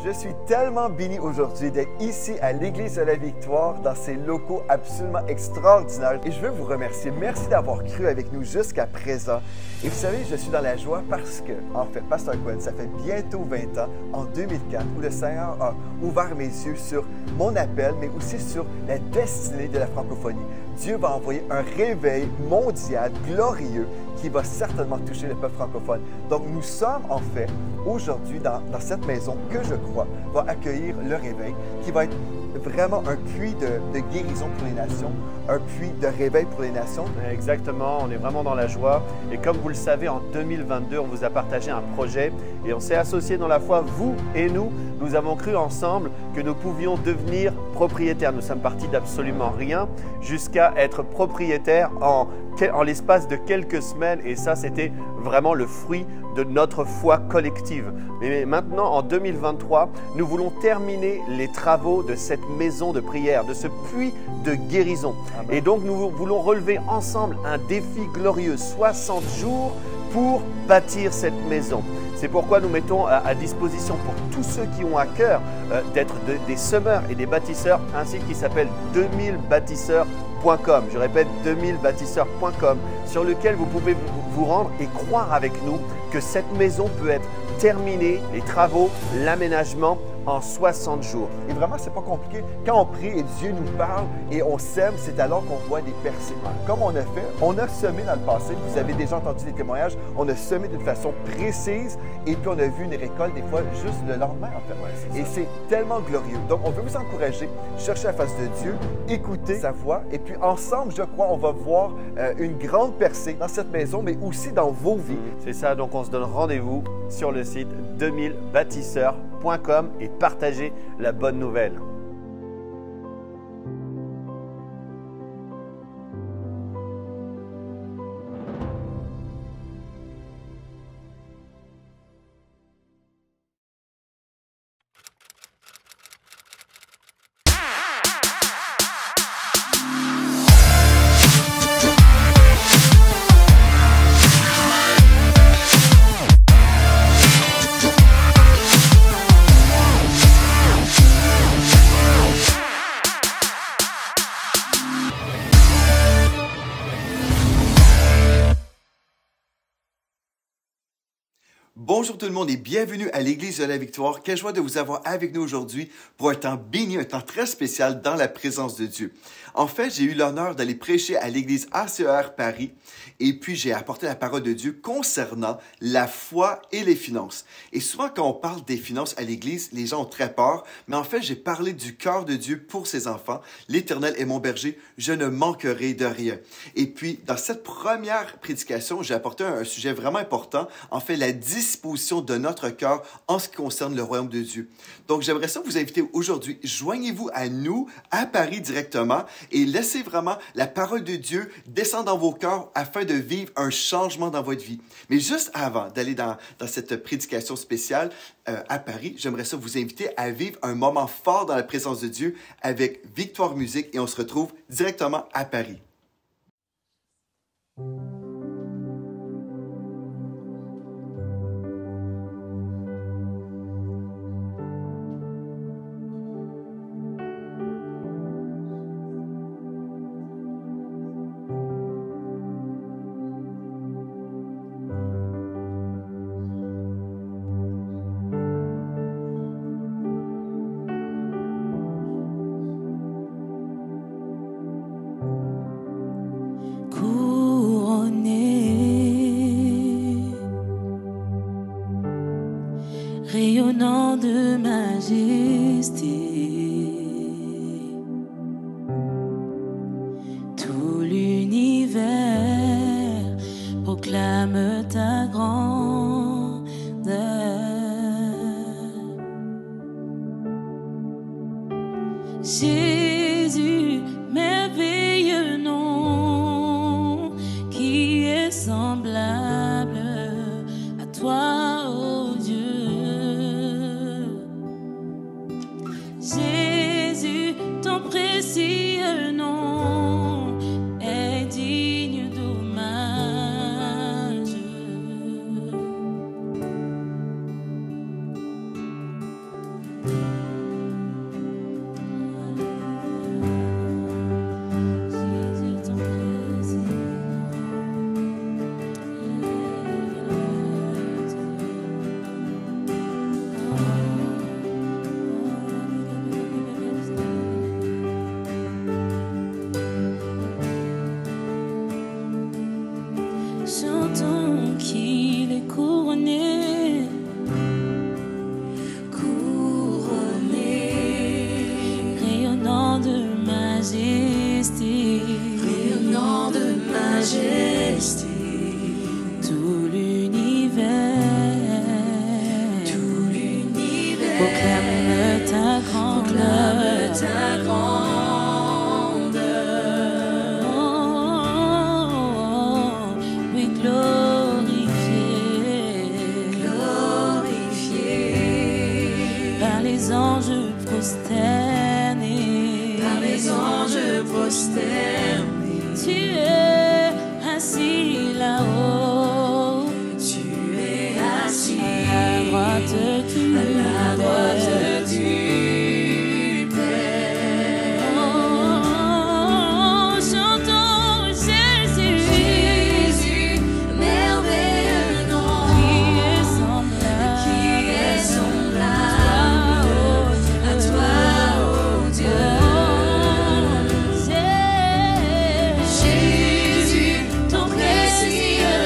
Je suis tellement béni aujourd'hui d'être ici à l'Église de la Victoire dans ces locaux absolument extraordinaires et je veux vous remercier. Merci d'avoir cru avec nous jusqu'à présent. Et vous savez, je suis dans la joie parce que, en fait, Pasteur Cohen, ça fait bientôt 20 ans, en 2004, où le Seigneur a ouvert mes yeux sur mon appel, mais aussi sur la destinée de la francophonie. Dieu va envoyer un réveil mondial glorieux qui va certainement toucher le peuple francophone. Donc, nous sommes en fait aujourd'hui dans cette maison que je crois va accueillir le réveil, qui va être vraiment un puits de guérison pour les nations, un puits de réveil pour les nations. Exactement, on est vraiment dans la joie. Et comme vous le savez, en 2022, on vous a partagé un projet et on s'est associés dans la foi, vous et nous. Nous avons cru ensemble que nous pouvions devenir propriétaires. Nous sommes partis d'absolument rien jusqu'à être propriétaires en l'espace de quelques semaines. Et ça, c'était vraiment le fruit de notre foi collective. Mais maintenant, en 2023, nous voulons terminer les travaux de cette maison de prière, de ce puits de guérison. Amen. Et donc, nous voulons relever ensemble un défi glorieux, 60 jours pour bâtir cette maison. C'est pourquoi nous mettons à disposition pour tous ceux qui ont à cœur d'être des semeurs et des bâtisseurs, un site qui s'appelle 2000bâtisseurs.com. Je répète, 2000bâtisseurs.com, sur lequel vous pouvez vous rendre et croire avec nous que cette maison peut être terminée, les travaux, l'aménagement, en 60 jours. Et vraiment, c'est pas compliqué. Quand on prie et Dieu nous parle et on sème, c'est alors qu'on voit des percées. Comme on a fait, on a semé dans le passé. Vous avez déjà entendu des témoignages. On a semé d'une façon précise et puis on a vu une récolte des fois juste le lendemain en fait. Et c'est tellement glorieux. Donc, on veut vous encourager, chercher la face de Dieu, écouter sa voix et puis ensemble, je crois, on va voir une grande percée dans cette maison, mais aussi dans vos vies. C'est ça. Donc, on se donne rendez-vous sur le site 2000bâtisseurs.com et partagez la bonne nouvelle. Bonjour tout le monde et bienvenue à l'Église de la Victoire. Quelle joie de vous avoir avec nous aujourd'hui pour un temps béni, un temps très spécial dans la présence de Dieu. En fait, j'ai eu l'honneur d'aller prêcher à l'Église ACER Paris et puis j'ai apporté la parole de Dieu concernant la foi et les finances. Et souvent, quand on parle des finances à l'Église, les gens ont très peur, mais en fait, j'ai parlé du cœur de Dieu pour ses enfants. L'Éternel est mon berger, je ne manquerai de rien. Et puis, dans cette première prédication, j'ai apporté un sujet vraiment important, en fait, la disposition de notre cœur en ce qui concerne le royaume de Dieu. Donc, j'aimerais ça vous inviter aujourd'hui, joignez-vous à nous, à Paris directement, et laissez vraiment la parole de Dieu descendre dans vos cœurs afin de vivre un changement dans votre vie. Mais juste avant d'aller dans cette prédication spéciale à Paris, j'aimerais ça vous inviter à vivre un moment fort dans la présence de Dieu avec Victoire Musique et on se retrouve directement à Paris. Rayonnant de majesté, tout l'univers proclame ta grandeur. Jésus, merveilleux nom, qui est semblable à toi, ô Dieu. Jésus, ton précieux nom est digne d'hommage. Proclame ta grandeur. Oh, oui, glorifié par les anges prosternés. Tu es assis là-haut. À la droite du Père. Oh, chantons Jésus, merveilleux nom, qui est semblable à toi, ô Dieu. Jésus, Ton précieux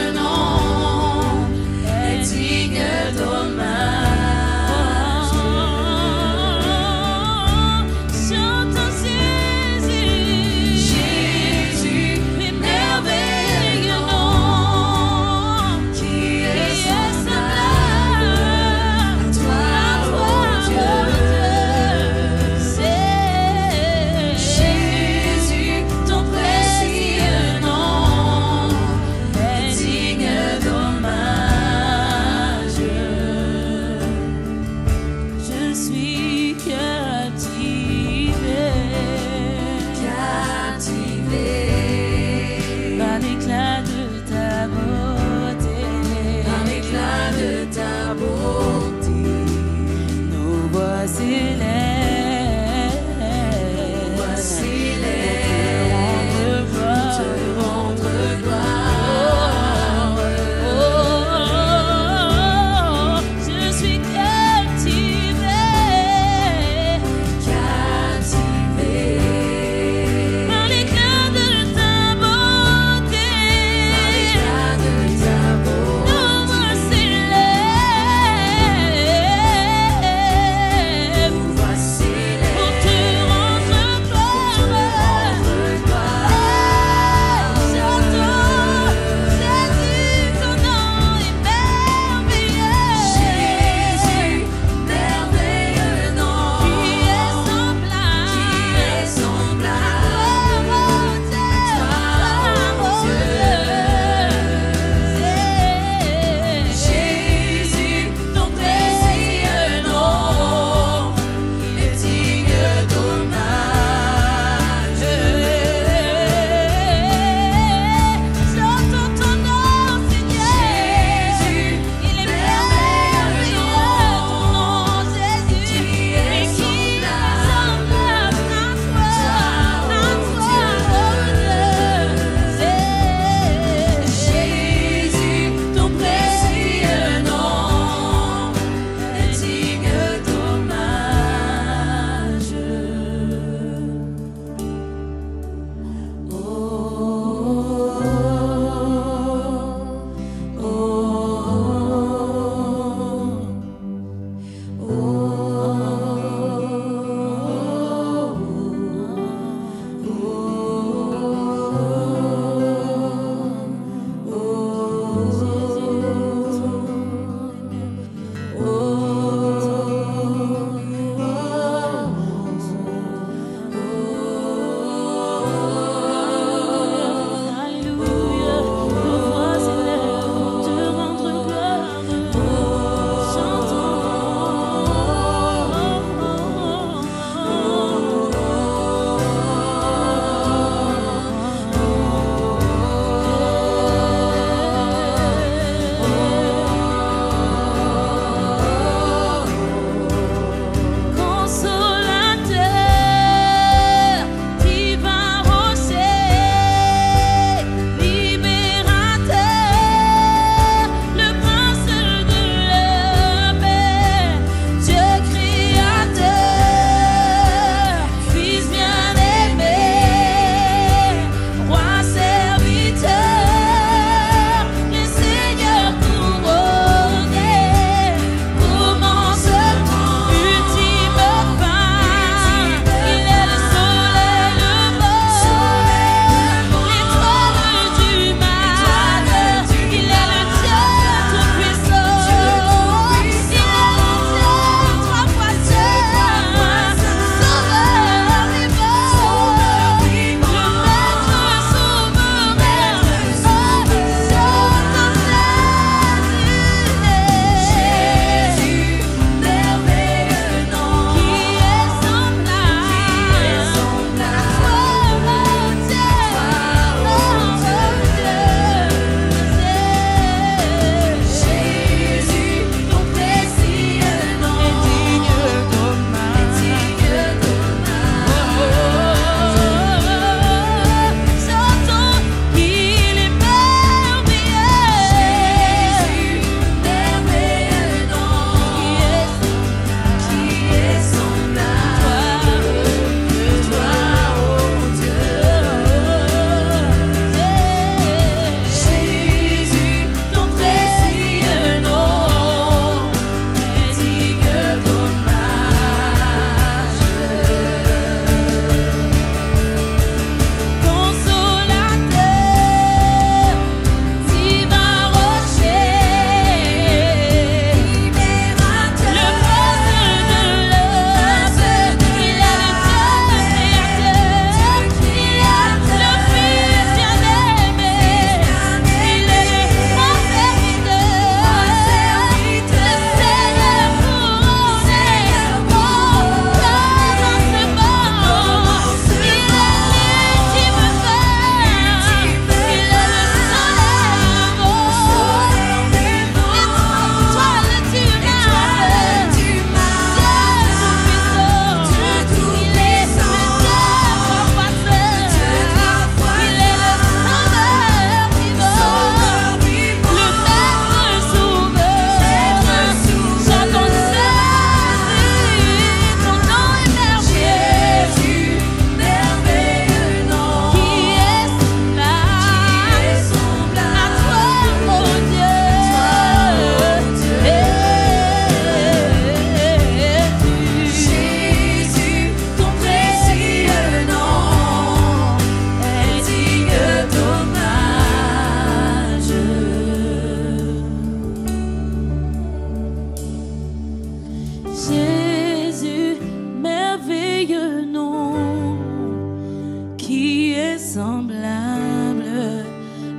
semblable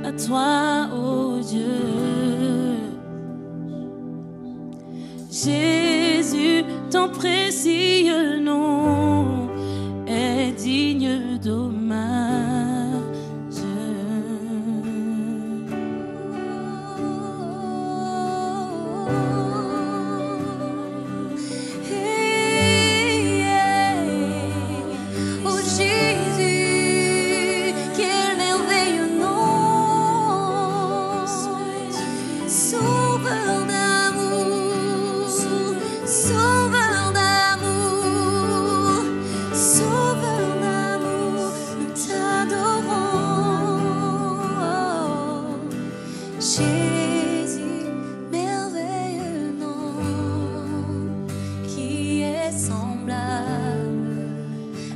à toi, ô Dieu. Jésus, ton précieux nom est digne d'hommage. Oh Jésus, quel merveilleux nom, sauveur d'amour, sauveur d'amour, sauveur d'amour, nous t'adorons. Jésus, merveilleux nom, qui est semblable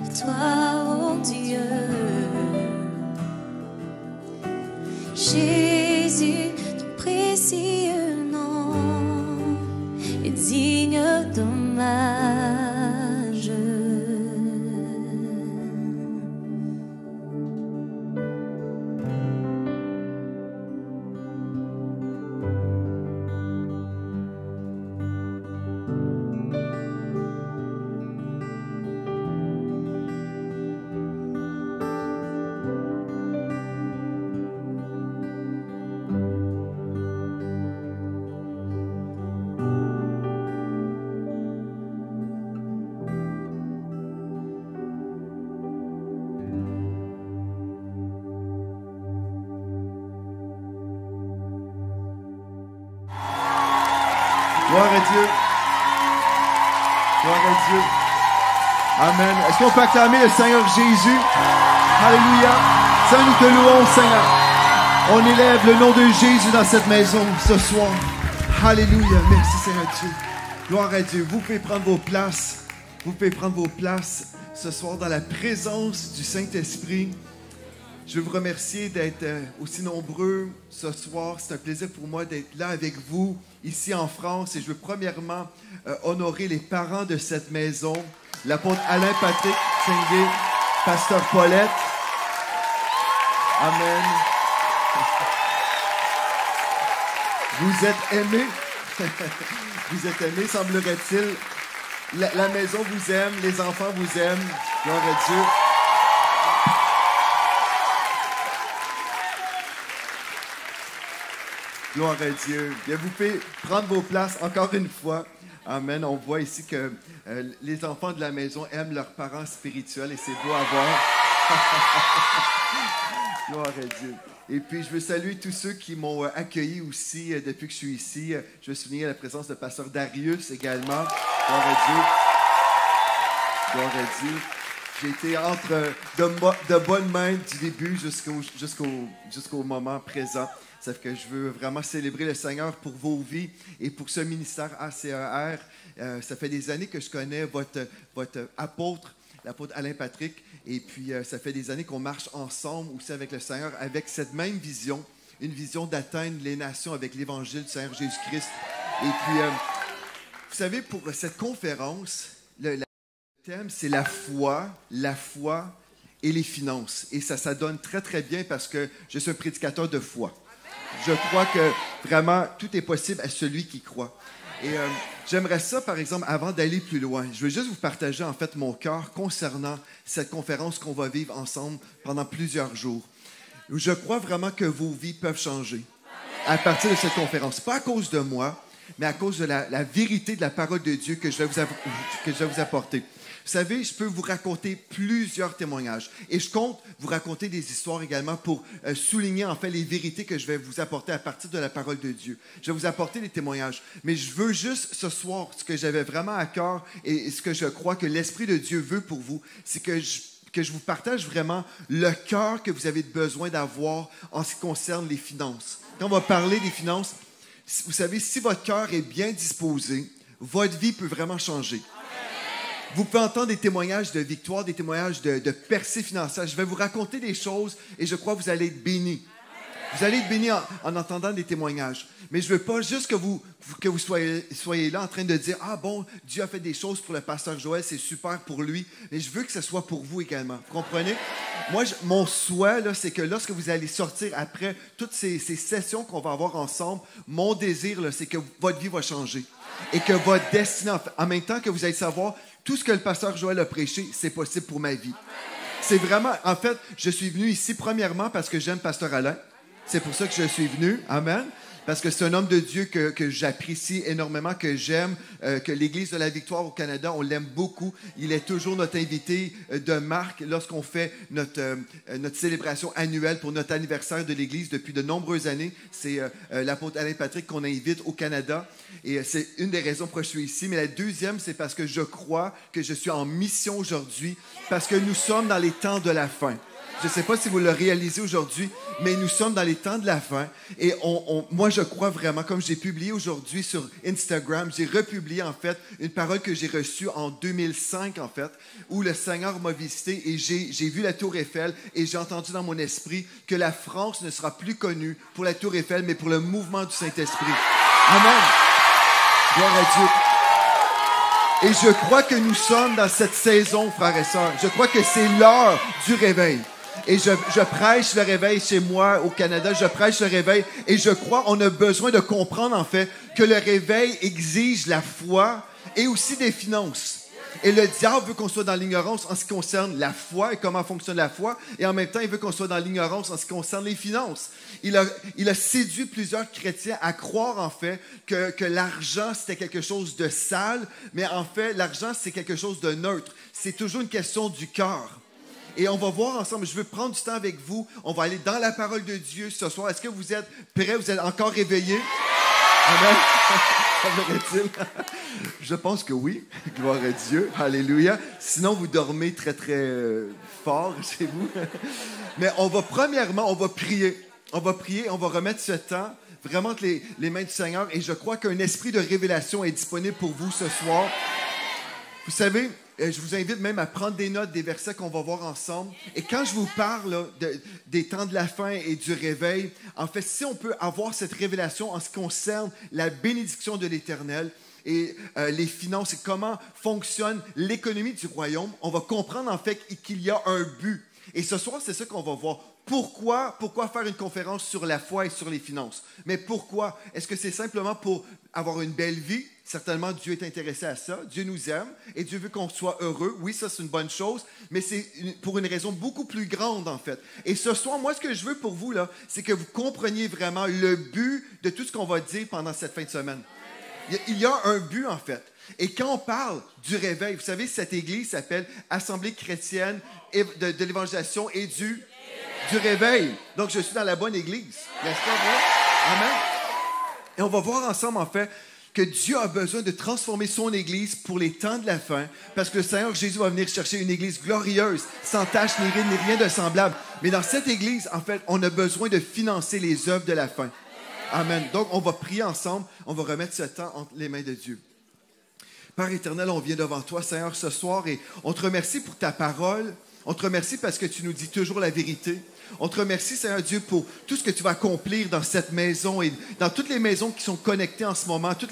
à toi, oh Dieu. Jésus, ton précieux nom est digne d'hommage. Gloire à Dieu. Gloire à Dieu. Amen. Est-ce qu'on peut acclamer le Seigneur Jésus? Alléluia. Seigneur, nous te louons, Seigneur. On élève le nom de Jésus dans cette maison ce soir. Alléluia. Merci, Seigneur Dieu. Gloire à Dieu. Vous pouvez prendre vos places. Vous pouvez prendre vos places ce soir dans la présence du Saint-Esprit. Je veux vous remercier d'être aussi nombreux ce soir. C'est un plaisir pour moi d'être là avec vous, ici en France. Et je veux premièrement honorer les parents de cette maison, l'apôtre Alain Patrick Tsingué, pasteur Paulette. Amen. Vous êtes aimés. Vous êtes aimés, semblerait-il. La maison vous aime, les enfants vous aiment. Gloire à Dieu. Gloire à Dieu. Bien, vous pouvez prendre vos places encore une fois. Amen. On voit ici que les enfants de la maison aiment leurs parents spirituels et c'est beau à voir. Gloire à Dieu. Et puis, je veux saluer tous ceux qui m'ont accueilli aussi depuis que je suis ici. Je veux souligner la présence de pasteur Darius également. Gloire à Dieu. Gloire à Dieu. J'ai été entre de bonnes mains du début jusqu'au moment présent. Ça fait que je veux vraiment célébrer le Seigneur pour vos vies et pour ce ministère ACER. Ça fait des années que je connais votre apôtre, l'apôtre Alain Patrick. Et puis, ça fait des années qu'on marche ensemble aussi avec le Seigneur, avec cette même vision, une vision d'atteindre les nations avec l'Évangile du Seigneur Jésus-Christ. Et puis, vous savez, pour cette conférence, le thème, c'est la foi et les finances. Et ça donne très, très bien parce que je suis un prédicateur de foi. Je crois que vraiment, tout est possible à celui qui croit. Et j'aimerais ça, par exemple, avant d'aller plus loin, je veux juste vous partager en fait mon cœur concernant cette conférence qu'on va vivre ensemble pendant plusieurs jours. Je crois vraiment que vos vies peuvent changer à partir de cette conférence. Pas à cause de moi, mais à cause de la vérité de la parole de Dieu que je vais vous apporter. Vous savez, je peux vous raconter plusieurs témoignages et je compte vous raconter des histoires également pour souligner en fait les vérités que je vais vous apporter à partir de la parole de Dieu. Je vais vous apporter des témoignages, mais je veux juste ce soir, ce que j'avais vraiment à cœur et ce que je crois que l'Esprit de Dieu veut pour vous, c'est que je vous partage vraiment le cœur que vous avez besoin d'avoir en ce qui concerne les finances. Quand on va parler des finances, vous savez, si votre cœur est bien disposé, votre vie peut vraiment changer. Vous pouvez entendre des témoignages de victoire, des témoignages de percée financière. Je vais vous raconter des choses et je crois que vous allez être bénis. Vous allez être bénis en entendant des témoignages. Mais je ne veux pas juste que vous soyez là en train de dire « Ah bon, Dieu a fait des choses pour le pasteur Joël, c'est super pour lui. » Mais je veux que ce soit pour vous également. Vous comprenez? Moi, mon souhait, là, c'est que lorsque vous allez sortir après toutes ces sessions qu'on va avoir ensemble, mon désir, là, c'est que votre vie va changer. Et que votre destinée, en même temps que vous allez savoir, tout ce que le pasteur Joël a prêché, c'est possible pour ma vie. C'est vraiment, en fait, je suis venu ici premièrement parce que j'aime pasteur Alain. C'est pour ça que je suis venu. Amen. Parce que c'est un homme de Dieu que j'apprécie énormément, que j'aime, que l'Église de la Victoire au Canada, on l'aime beaucoup. Il est toujours notre invité de marque lorsqu'on fait notre célébration annuelle pour notre anniversaire de l'Église depuis de nombreuses années. C'est l'apôtre Alain Patrick qu'on invite au Canada. Et c'est une des raisons pourquoi je suis ici. Mais la deuxième, c'est parce que je crois que je suis en mission aujourd'hui, parce que nous sommes dans les temps de la fin. Je ne sais pas si vous le réalisez aujourd'hui, mais nous sommes dans les temps de la fin. Et moi, je crois vraiment, comme j'ai publié aujourd'hui sur Instagram, j'ai republié en fait une parole que j'ai reçue en 2005 en fait, où le Seigneur m'a visité et j'ai vu la Tour Eiffel et j'ai entendu dans mon esprit que la France ne sera plus connue pour la Tour Eiffel, mais pour le mouvement du Saint-Esprit. Amen. Gloire à Dieu. Et je crois que nous sommes dans cette saison, frères et sœurs. Je crois que c'est l'heure du réveil. Et je prêche le réveil chez moi au Canada, je prêche le réveil et je crois qu'on a besoin de comprendre en fait que le réveil exige la foi et aussi des finances. Et le diable veut qu'on soit dans l'ignorance en ce qui concerne la foi et comment fonctionne la foi, et en même temps, il veut qu'on soit dans l'ignorance en ce qui concerne les finances. Il a séduit plusieurs chrétiens à croire en fait que l'argent c'était quelque chose de sale, mais en fait, l'argent c'est quelque chose de neutre. C'est toujours une question du cœur. Et on va voir ensemble, je veux prendre du temps avec vous. On va aller dans la parole de Dieu ce soir. Est-ce que vous êtes prêts? Vous êtes encore réveillés? Amen. Je pense que oui. Gloire à Dieu. Alléluia. Sinon, vous dormez très, très fort chez vous. Mais premièrement, on va prier. On va prier, on va remettre ce temps vraiment entre les mains du Seigneur. Et je crois qu'un esprit de révélation est disponible pour vous ce soir. Vous savez, je vous invite même à prendre des notes des versets qu'on va voir ensemble. Et quand je vous parle là, des temps de la fin et du réveil, en fait, si on peut avoir cette révélation en ce qui concerne la bénédiction de l'Éternel et les finances et comment fonctionne l'économie du royaume, on va comprendre en fait qu'il y a un but. Et ce soir, c'est ça qu'on va voir. Pourquoi faire une conférence sur la foi et sur les finances? Mais pourquoi? Est-ce que c'est simplement pour avoir une belle vie? Certainement, Dieu est intéressé à ça. Dieu nous aime et Dieu veut qu'on soit heureux. Oui, ça, c'est une bonne chose, mais c'est pour une raison beaucoup plus grande, en fait. Et ce soir, moi, ce que je veux pour vous, là, c'est que vous compreniez vraiment le but de tout ce qu'on va dire pendant cette fin de semaine. Il y a un but, en fait. Et quand on parle du réveil, vous savez, cette église s'appelle Assemblée chrétienne de l'évangélisation et du réveil. Donc, je suis dans la bonne église. N'est-ce pas vrai? Amen. Et on va voir ensemble, en fait, que Dieu a besoin de transformer son église pour les temps de la fin, parce que le Seigneur Jésus va venir chercher une église glorieuse, sans tache ni ride, ni rien de semblable. Mais dans cette église, en fait, on a besoin de financer les œuvres de la fin. Amen. Donc, on va prier ensemble. On va remettre ce temps entre les mains de Dieu. Père éternel, on vient devant toi, Seigneur, ce soir, et on te remercie pour ta parole. On te remercie parce que tu nous dis toujours la vérité. On te remercie, Seigneur Dieu, pour tout ce que tu vas accomplir dans cette maison et dans toutes les maisons qui sont connectées en ce moment, tous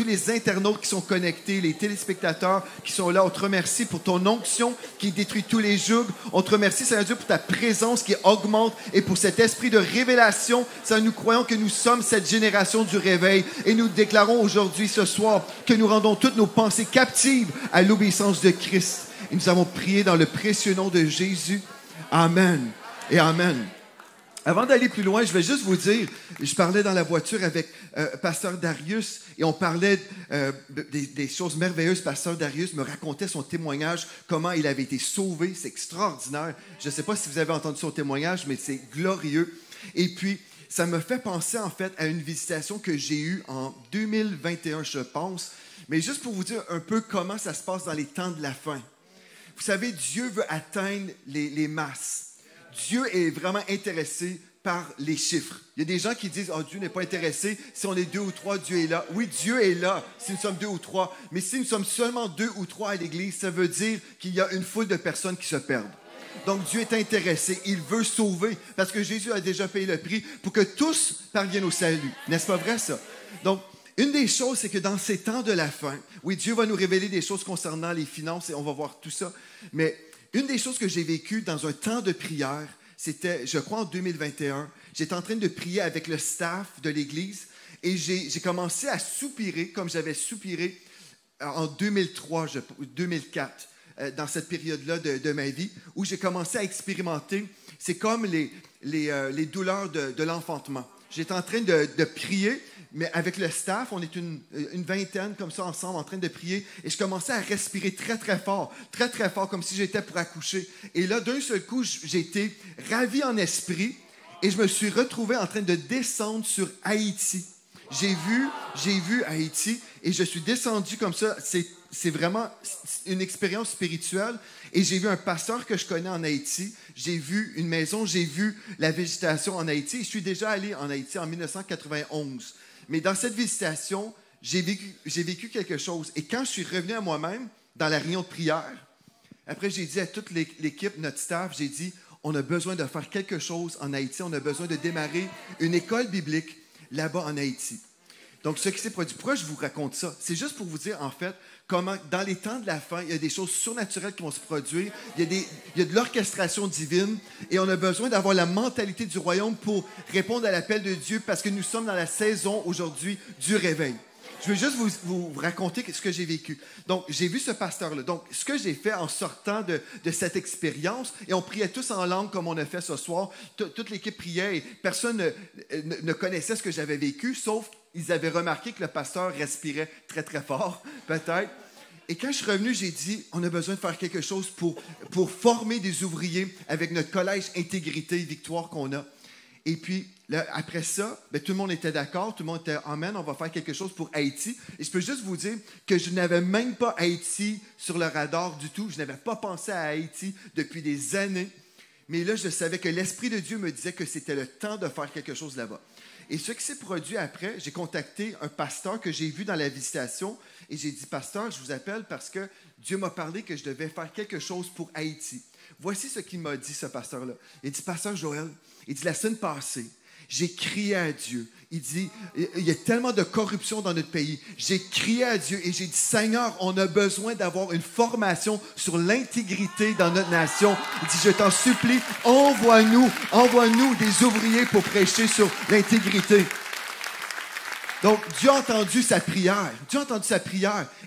les internautes qui sont connectés, les téléspectateurs qui sont là. On te remercie pour ton onction qui détruit tous les jougs. On te remercie, Seigneur Dieu, pour ta présence qui augmente et pour cet esprit de révélation. Seigneur, nous croyons que nous sommes cette génération du réveil et nous déclarons aujourd'hui, ce soir, que nous rendons toutes nos pensées captives à l'obéissance de Christ. Et nous avons prié dans le précieux nom de Jésus. Amen. Et amen. Avant d'aller plus loin, je vais juste vous dire, je parlais dans la voiture avec Pasteur Darius et on parlait des choses merveilleuses. Pasteur Darius me racontait son témoignage, comment il avait été sauvé. C'est extraordinaire. Je ne sais pas si vous avez entendu son témoignage, mais c'est glorieux. Et puis, ça me fait penser en fait à une visitation que j'ai eue en 2021, je pense. Mais juste pour vous dire un peu comment ça se passe dans les temps de la fin. Vous savez, Dieu veut atteindre les masses. Dieu est vraiment intéressé par les chiffres. Il y a des gens qui disent « Oh, Dieu n'est pas intéressé. Si on est 2 ou 3, Dieu est là. » Oui, Dieu est là si nous sommes 2 ou 3. Mais si nous sommes seulement 2 ou 3 à l'Église, ça veut dire qu'il y a une foule de personnes qui se perdent. Donc, Dieu est intéressé. Il veut sauver parce que Jésus a déjà payé le prix pour que tous parviennent au salut. N'est-ce pas vrai, ça? Donc, une des choses, c'est que dans ces temps de la fin, oui, Dieu va nous révéler des choses concernant les finances et on va voir tout ça. Mais une des choses que j'ai vécues dans un temps de prière, c'était, je crois, en 2021. J'étais en train de prier avec le staff de l'Église et j'ai commencé à soupirer comme j'avais soupiré en 2003, 2004, dans cette période-là de ma vie, où j'ai commencé à expérimenter, c'est comme les douleurs de l'enfantement. J'étais en train de prier, mais avec le staff, on est une vingtaine comme ça ensemble en train de prier, et je commençais à respirer très, très fort, comme si j'étais pour accoucher. Et là, d'un seul coup, j'ai été ravi en esprit, et je me suis retrouvé en train de descendre sur Haïti. J'ai vu Haïti et je suis descendu comme ça. C'est vraiment une expérience spirituelle. Et j'ai vu un pasteur que je connais en Haïti. J'ai vu une maison, j'ai vu la végétation en Haïti. Je suis déjà allé en Haïti en 1991. Mais dans cette visitation, j'ai vécu quelque chose. Et quand je suis revenu à moi-même, dans la réunion de prière, après j'ai dit à toute l'équipe, notre staff, j'ai dit, on a besoin de faire quelque chose en Haïti. On a besoin de démarrer une école biblique là-bas en Haïti. Donc, ce qui s'est produit, pourquoi je vous raconte ça? C'est juste pour vous dire, en fait, comment, dans les temps de la fin, il y a des choses surnaturelles qui vont se produire, il y a de l'orchestration divine, et on a besoin d'avoir la mentalité du royaume pour répondre à l'appel de Dieu, parce que nous sommes dans la saison, aujourd'hui, du réveil. Je veux juste vous raconter ce que j'ai vécu. Donc, j'ai vu ce pasteur-là. Donc, ce que j'ai fait en sortant de cette expérience, et on priait tous en langue comme on a fait ce soir, toute l'équipe priait et personne ne connaissait ce que j'avais vécu, sauf qu'ils avaient remarqué que le pasteur respirait très, très fort, peut-être. Et quand je suis revenu, j'ai dit, on a besoin de faire quelque chose pour former des ouvriers avec notre collège Intégrité et Victoire qu'on a. Et puis, là, après ça, tout le monde était d'accord, tout le monde était « Amen, on va faire quelque chose pour Haïti ». Et je peux juste vous dire que je n'avais même pas Haïti sur le radar du tout. Je n'avais pas pensé à Haïti depuis des années. Mais là, je savais que l'Esprit de Dieu me disait que c'était le temps de faire quelque chose là-bas. Et ce qui s'est produit après, j'ai contacté un pasteur que j'ai vu dans la visitation et j'ai dit « Pasteur, je vous appelle parce que Dieu m'a parlé que je devais faire quelque chose pour Haïti. » Voici ce qu'il m'a dit, ce pasteur-là. Il dit « Pasteur Joël, il dit, la semaine passée, j'ai crié à Dieu. Il dit, il y a tellement de corruption dans notre pays. J'ai crié à Dieu et j'ai dit, Seigneur, on a besoin d'avoir une formation sur l'intégrité dans notre nation. Il dit, je t'en supplie, envoie-nous des ouvriers pour prêcher sur l'intégrité. Donc, Dieu a entendu sa prière.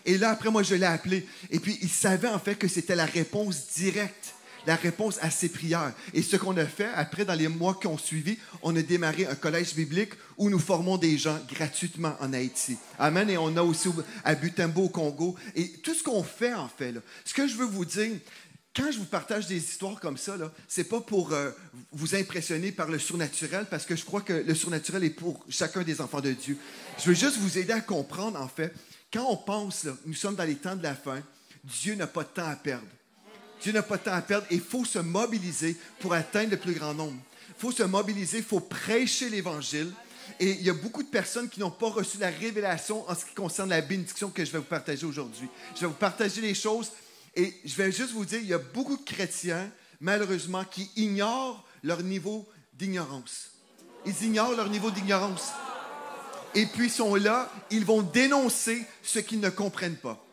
Et là, après, moi, je l'ai appelé. Et puis, il savait en fait que c'était la réponse directe. La réponse à ses prières. Et ce qu'on a fait, après, dans les mois qui ont suivi, on a démarré un collège biblique où nous formons des gens gratuitement en Haïti. Amen. Et on a aussi à Butembo, au Congo. Et tout ce qu'on fait, en fait, là, ce que je veux vous dire, quand je vous partage des histoires comme ça, ce n'est pas pour vous impressionner par le surnaturel, parce que je crois que le surnaturel est pour chacun des enfants de Dieu. Je veux juste vous aider à comprendre, en fait, quand on pense, là, nous sommes dans les temps de la fin, Dieu n'a pas de temps à perdre. Dieu n'a pas de temps à perdre et il faut se mobiliser pour atteindre le plus grand nombre. Il faut se mobiliser, il faut prêcher l'Évangile. Et il y a beaucoup de personnes qui n'ont pas reçu la révélation en ce qui concerne la bénédiction que je vais vous partager aujourd'hui. Je vais vous partager les choses et je vais juste vous dire, il y a beaucoup de chrétiens, malheureusement, qui ignorent leur niveau d'ignorance. Ils ignorent leur niveau d'ignorance. Et puis ils sont là, ils vont dénoncer ce qu'ils ne comprennent pas.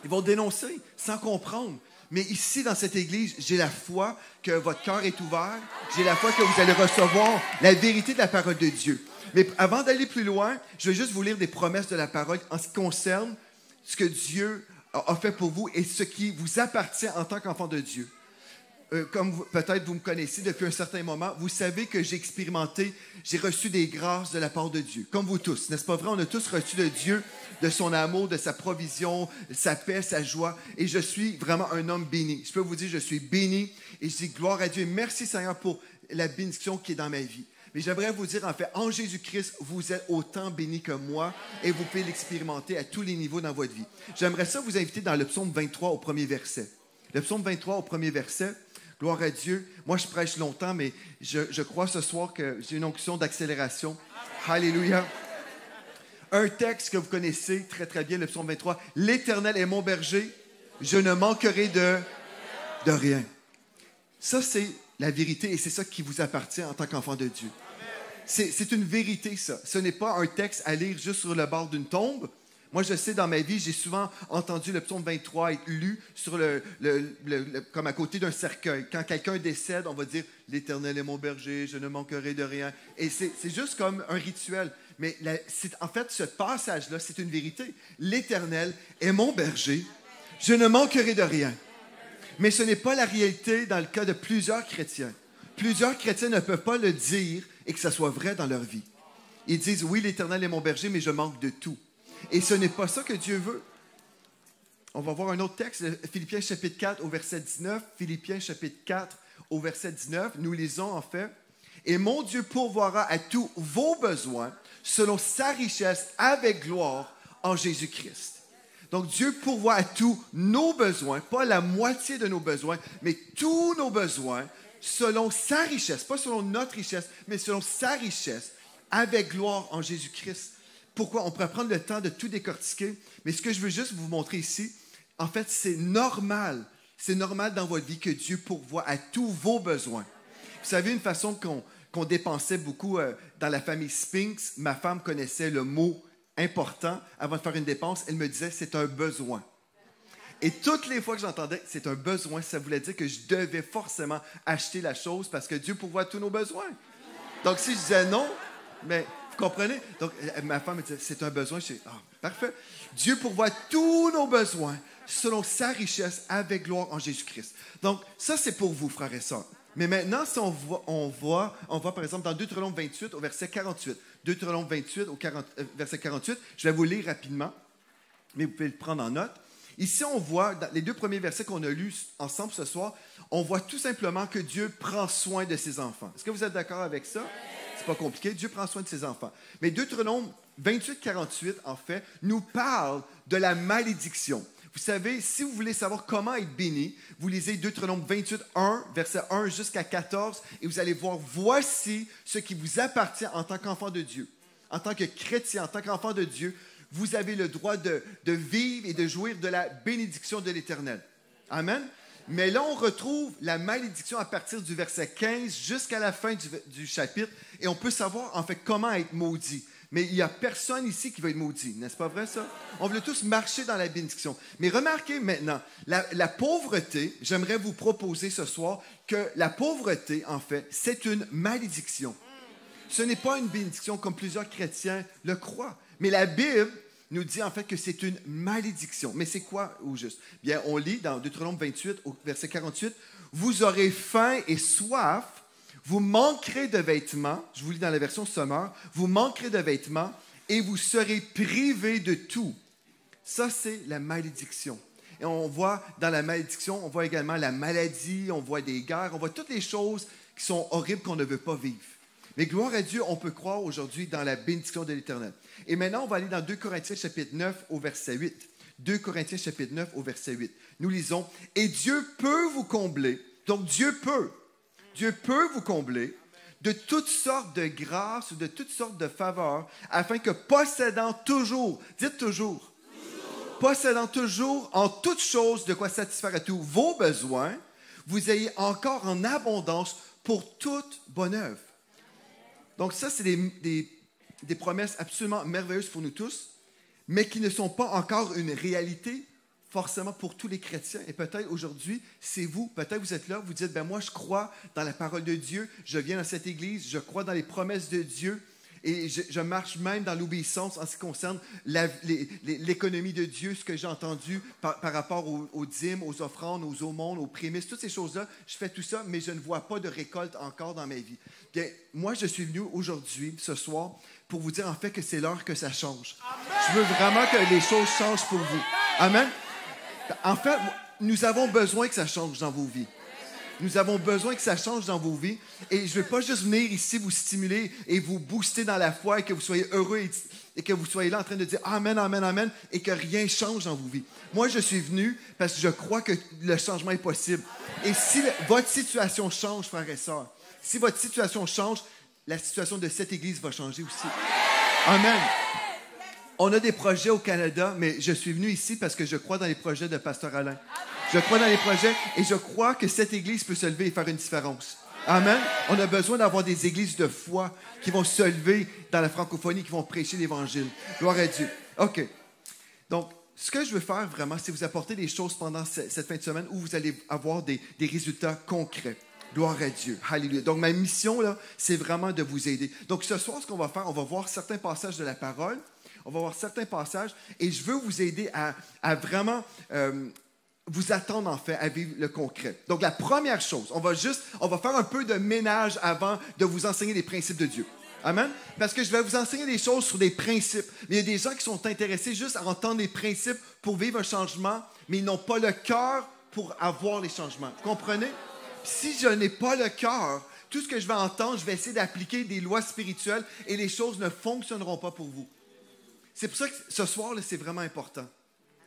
Ils vont dénoncer sans comprendre. Mais ici, dans cette église, j'ai la foi que votre cœur est ouvert. J'ai la foi que vous allez recevoir la vérité de la parole de Dieu. Mais avant d'aller plus loin, je vais juste vous lire des promesses de la parole en ce qui concerne ce que Dieu a fait pour vous et ce qui vous appartient en tant qu'enfant de Dieu. Comme peut-être vous me connaissez depuis un certain moment, vous savez que j'ai reçu des grâces de la part de Dieu, comme vous tous, n'est-ce pas vrai? On a tous reçu de Dieu, de son amour, de sa provision, sa paix, sa joie, et je suis vraiment un homme béni. Je peux vous dire, je suis béni, et je dis gloire à Dieu, et merci Seigneur pour la bénédiction qui est dans ma vie. Mais j'aimerais vous dire, en fait, en Jésus-Christ, vous êtes autant béni que moi, et vous pouvez l'expérimenter à tous les niveaux dans votre vie. J'aimerais ça vous inviter dans le psaume 23 au premier verset. Le psaume 23 au premier verset. Gloire à Dieu. Moi, je prêche longtemps, mais je crois ce soir que j'ai une onction d'accélération. Alléluia. Un texte que vous connaissez très, très bien, le psaume 23. « L'Éternel est mon berger, je ne manquerai de rien. » Ça, c'est la vérité et c'est ça qui vous appartient en tant qu'enfant de Dieu. C'est une vérité, ça. Ce n'est pas un texte à lire juste sur le bord d'une tombe. Moi, je sais, dans ma vie, j'ai souvent entendu le psaume 23 être lu sur comme à côté d'un cercueil. Quand quelqu'un décède, on va dire « L'Éternel est mon berger, je ne manquerai de rien ». Et c'est juste comme un rituel. Mais en fait, ce passage-là, c'est une vérité. « L'Éternel est mon berger, je ne manquerai de rien ». Mais ce n'est pas la réalité dans le cas de plusieurs chrétiens. Plusieurs chrétiens ne peuvent pas le dire et que ça soit vrai dans leur vie. Ils disent « Oui, l'Éternel est mon berger, mais je manque de tout ». Et ce n'est pas ça que Dieu veut. On va voir un autre texte, Philippiens chapitre 4 au verset 19. Philippiens chapitre 4 au verset 19, nous lisons en fait « Et mon Dieu pourvoira à tous vos besoins selon sa richesse avec gloire en Jésus-Christ. » Donc Dieu pourvoit à tous nos besoins, pas la moitié de nos besoins, mais tous nos besoins selon sa richesse, pas selon notre richesse, mais selon sa richesse avec gloire en Jésus-Christ. Pourquoi? On pourrait prendre le temps de tout décortiquer, mais ce que je veux juste vous montrer ici, en fait, c'est normal. C'est normal dans votre vie que Dieu pourvoie à tous vos besoins. Vous savez, une façon qu'on dépensait beaucoup dans la famille Spinks, ma femme connaissait le mot important. Avant de faire une dépense, elle me disait « c'est un besoin ». Et toutes les fois que j'entendais « c'est un besoin », ça voulait dire que je devais forcément acheter la chose parce que Dieu pourvoit à tous nos besoins. Donc, si je disais non, mais... Vous comprenez? Donc, ma femme me disait, c'est un besoin. Je dis, parfait. Dieu pourvoit tous nos besoins selon sa richesse avec gloire en Jésus-Christ. Donc, ça, c'est pour vous, frères et sœurs. Mais maintenant, si on voit, par exemple, dans Deutéronome 28 au verset 48. Deutéronome 28 au verset 48. Je vais vous lire rapidement, mais vous pouvez le prendre en note. Ici, on voit, dans les deux premiers versets qu'on a lus ensemble ce soir, on voit tout simplement que Dieu prend soin de ses enfants. Est-ce que vous êtes d'accord avec ça? C'est pas compliqué. Dieu prend soin de ses enfants. Mais Deutéronome 28, 48, en fait, nous parle de la malédiction. Vous savez, si vous voulez savoir comment être béni, vous lisez Deutéronome 28, 1, verset 1 jusqu'à 14, et vous allez voir, voici ce qui vous appartient en tant qu'enfant de Dieu. En tant que chrétien, en tant qu'enfant de Dieu, vous avez le droit de vivre et de jouir de la bénédiction de l'Éternel. Amen. Mais là, on retrouve la malédiction à partir du verset 15 jusqu'à la fin du chapitre. Et on peut savoir, en fait, comment être maudit. Mais il n'y a personne ici qui va être maudit. N'est-ce pas vrai, ça? On veut tous marcher dans la bénédiction. Mais remarquez maintenant, la pauvreté, j'aimerais vous proposer ce soir que la pauvreté, en fait, c'est une malédiction. Ce n'est pas une bénédiction comme plusieurs chrétiens le croient. Mais la Bible nous dit en fait que c'est une malédiction. Mais c'est quoi au juste? Bien, on lit dans Deutéronome 28, au verset 48, « Vous aurez faim et soif, vous manquerez de vêtements. » Je vous lis dans la version Sommaire. « Vous manquerez de vêtements et vous serez privés de tout. » Ça, c'est la malédiction. Et on voit dans la malédiction, on voit également la maladie, on voit des guerres, on voit toutes les choses qui sont horribles qu'on ne veut pas vivre. Mais gloire à Dieu, on peut croire aujourd'hui dans la bénédiction de l'Éternel. Et maintenant, on va aller dans 2 Corinthiens chapitre 9 au verset 8. 2 Corinthiens chapitre 9 au verset 8. Nous lisons, « Et Dieu peut vous combler. » Donc Dieu peut vous combler de toutes sortes de grâces ou de toutes sortes de faveurs, afin que possédant toujours, dites toujours, possédant toujours en toutes choses de quoi satisfaire à tous vos besoins, vous ayez encore en abondance pour toute bonne œuvre. Donc ça, c'est des promesses absolument merveilleuses pour nous tous, mais qui ne sont pas encore une réalité forcément pour tous les chrétiens. Et peut-être aujourd'hui, c'est vous, peut-être vous êtes là, vous dites, ben moi je crois dans la parole de Dieu, je viens dans cette église, je crois dans les promesses de Dieu, et je marche même dans l'obéissance en ce qui concerne l'économie de Dieu, ce que j'ai entendu par rapport aux dîmes, aux offrandes, aux aumônes, aux prémices, toutes ces choses-là. Je fais tout ça, mais je ne vois pas de récolte encore dans ma vie. Bien, moi, je suis venu aujourd'hui, ce soir, pour vous dire en fait que c'est l'heure que ça change. Amen. Je veux vraiment que les choses changent pour vous. Amen. En fait, nous avons besoin que ça change dans vos vies. Nous avons besoin que ça change dans vos vies. Et je ne veux pas juste venir ici vous stimuler et vous booster dans la foi et que vous soyez heureux et que vous soyez là en train de dire Amen, Amen, Amen et que rien change dans vos vies. Moi, je suis venu parce que je crois que le changement est possible. Et si votre situation change, frères et sœurs, si votre situation change, la situation de cette Église va changer aussi. Amen. On a des projets au Canada, mais je suis venu ici parce que je crois dans les projets de Pasteur Alain. Je crois dans les projets et je crois que cette Église peut se lever et faire une différence. Amen. On a besoin d'avoir des églises de foi qui vont se lever dans la francophonie, qui vont prêcher l'Évangile. Gloire à Dieu. OK. Donc, ce que je veux faire vraiment, c'est vous apporter des choses pendant cette fin de semaine où vous allez avoir des résultats concrets. Gloire à Dieu. Alléluia. Donc, ma mission, là, c'est vraiment de vous aider. Donc, ce soir, ce qu'on va faire, on va voir certains passages de la parole. On va voir certains passages et je veux vous aider à vraiment vous attendre, en fait, à vivre le concret. Donc, la première chose, on va faire un peu de ménage avant de vous enseigner les principes de Dieu. Amen? Parce que je vais vous enseigner des choses sur des principes. Mais il y a des gens qui sont intéressés juste à entendre des principes pour vivre un changement, mais ils n'ont pas le cœur pour avoir les changements. Vous comprenez? Si je n'ai pas le cœur, tout ce que je vais entendre, je vais essayer d'appliquer des lois spirituelles et les choses ne fonctionneront pas pour vous. C'est pour ça que ce soir, là, c'est vraiment important.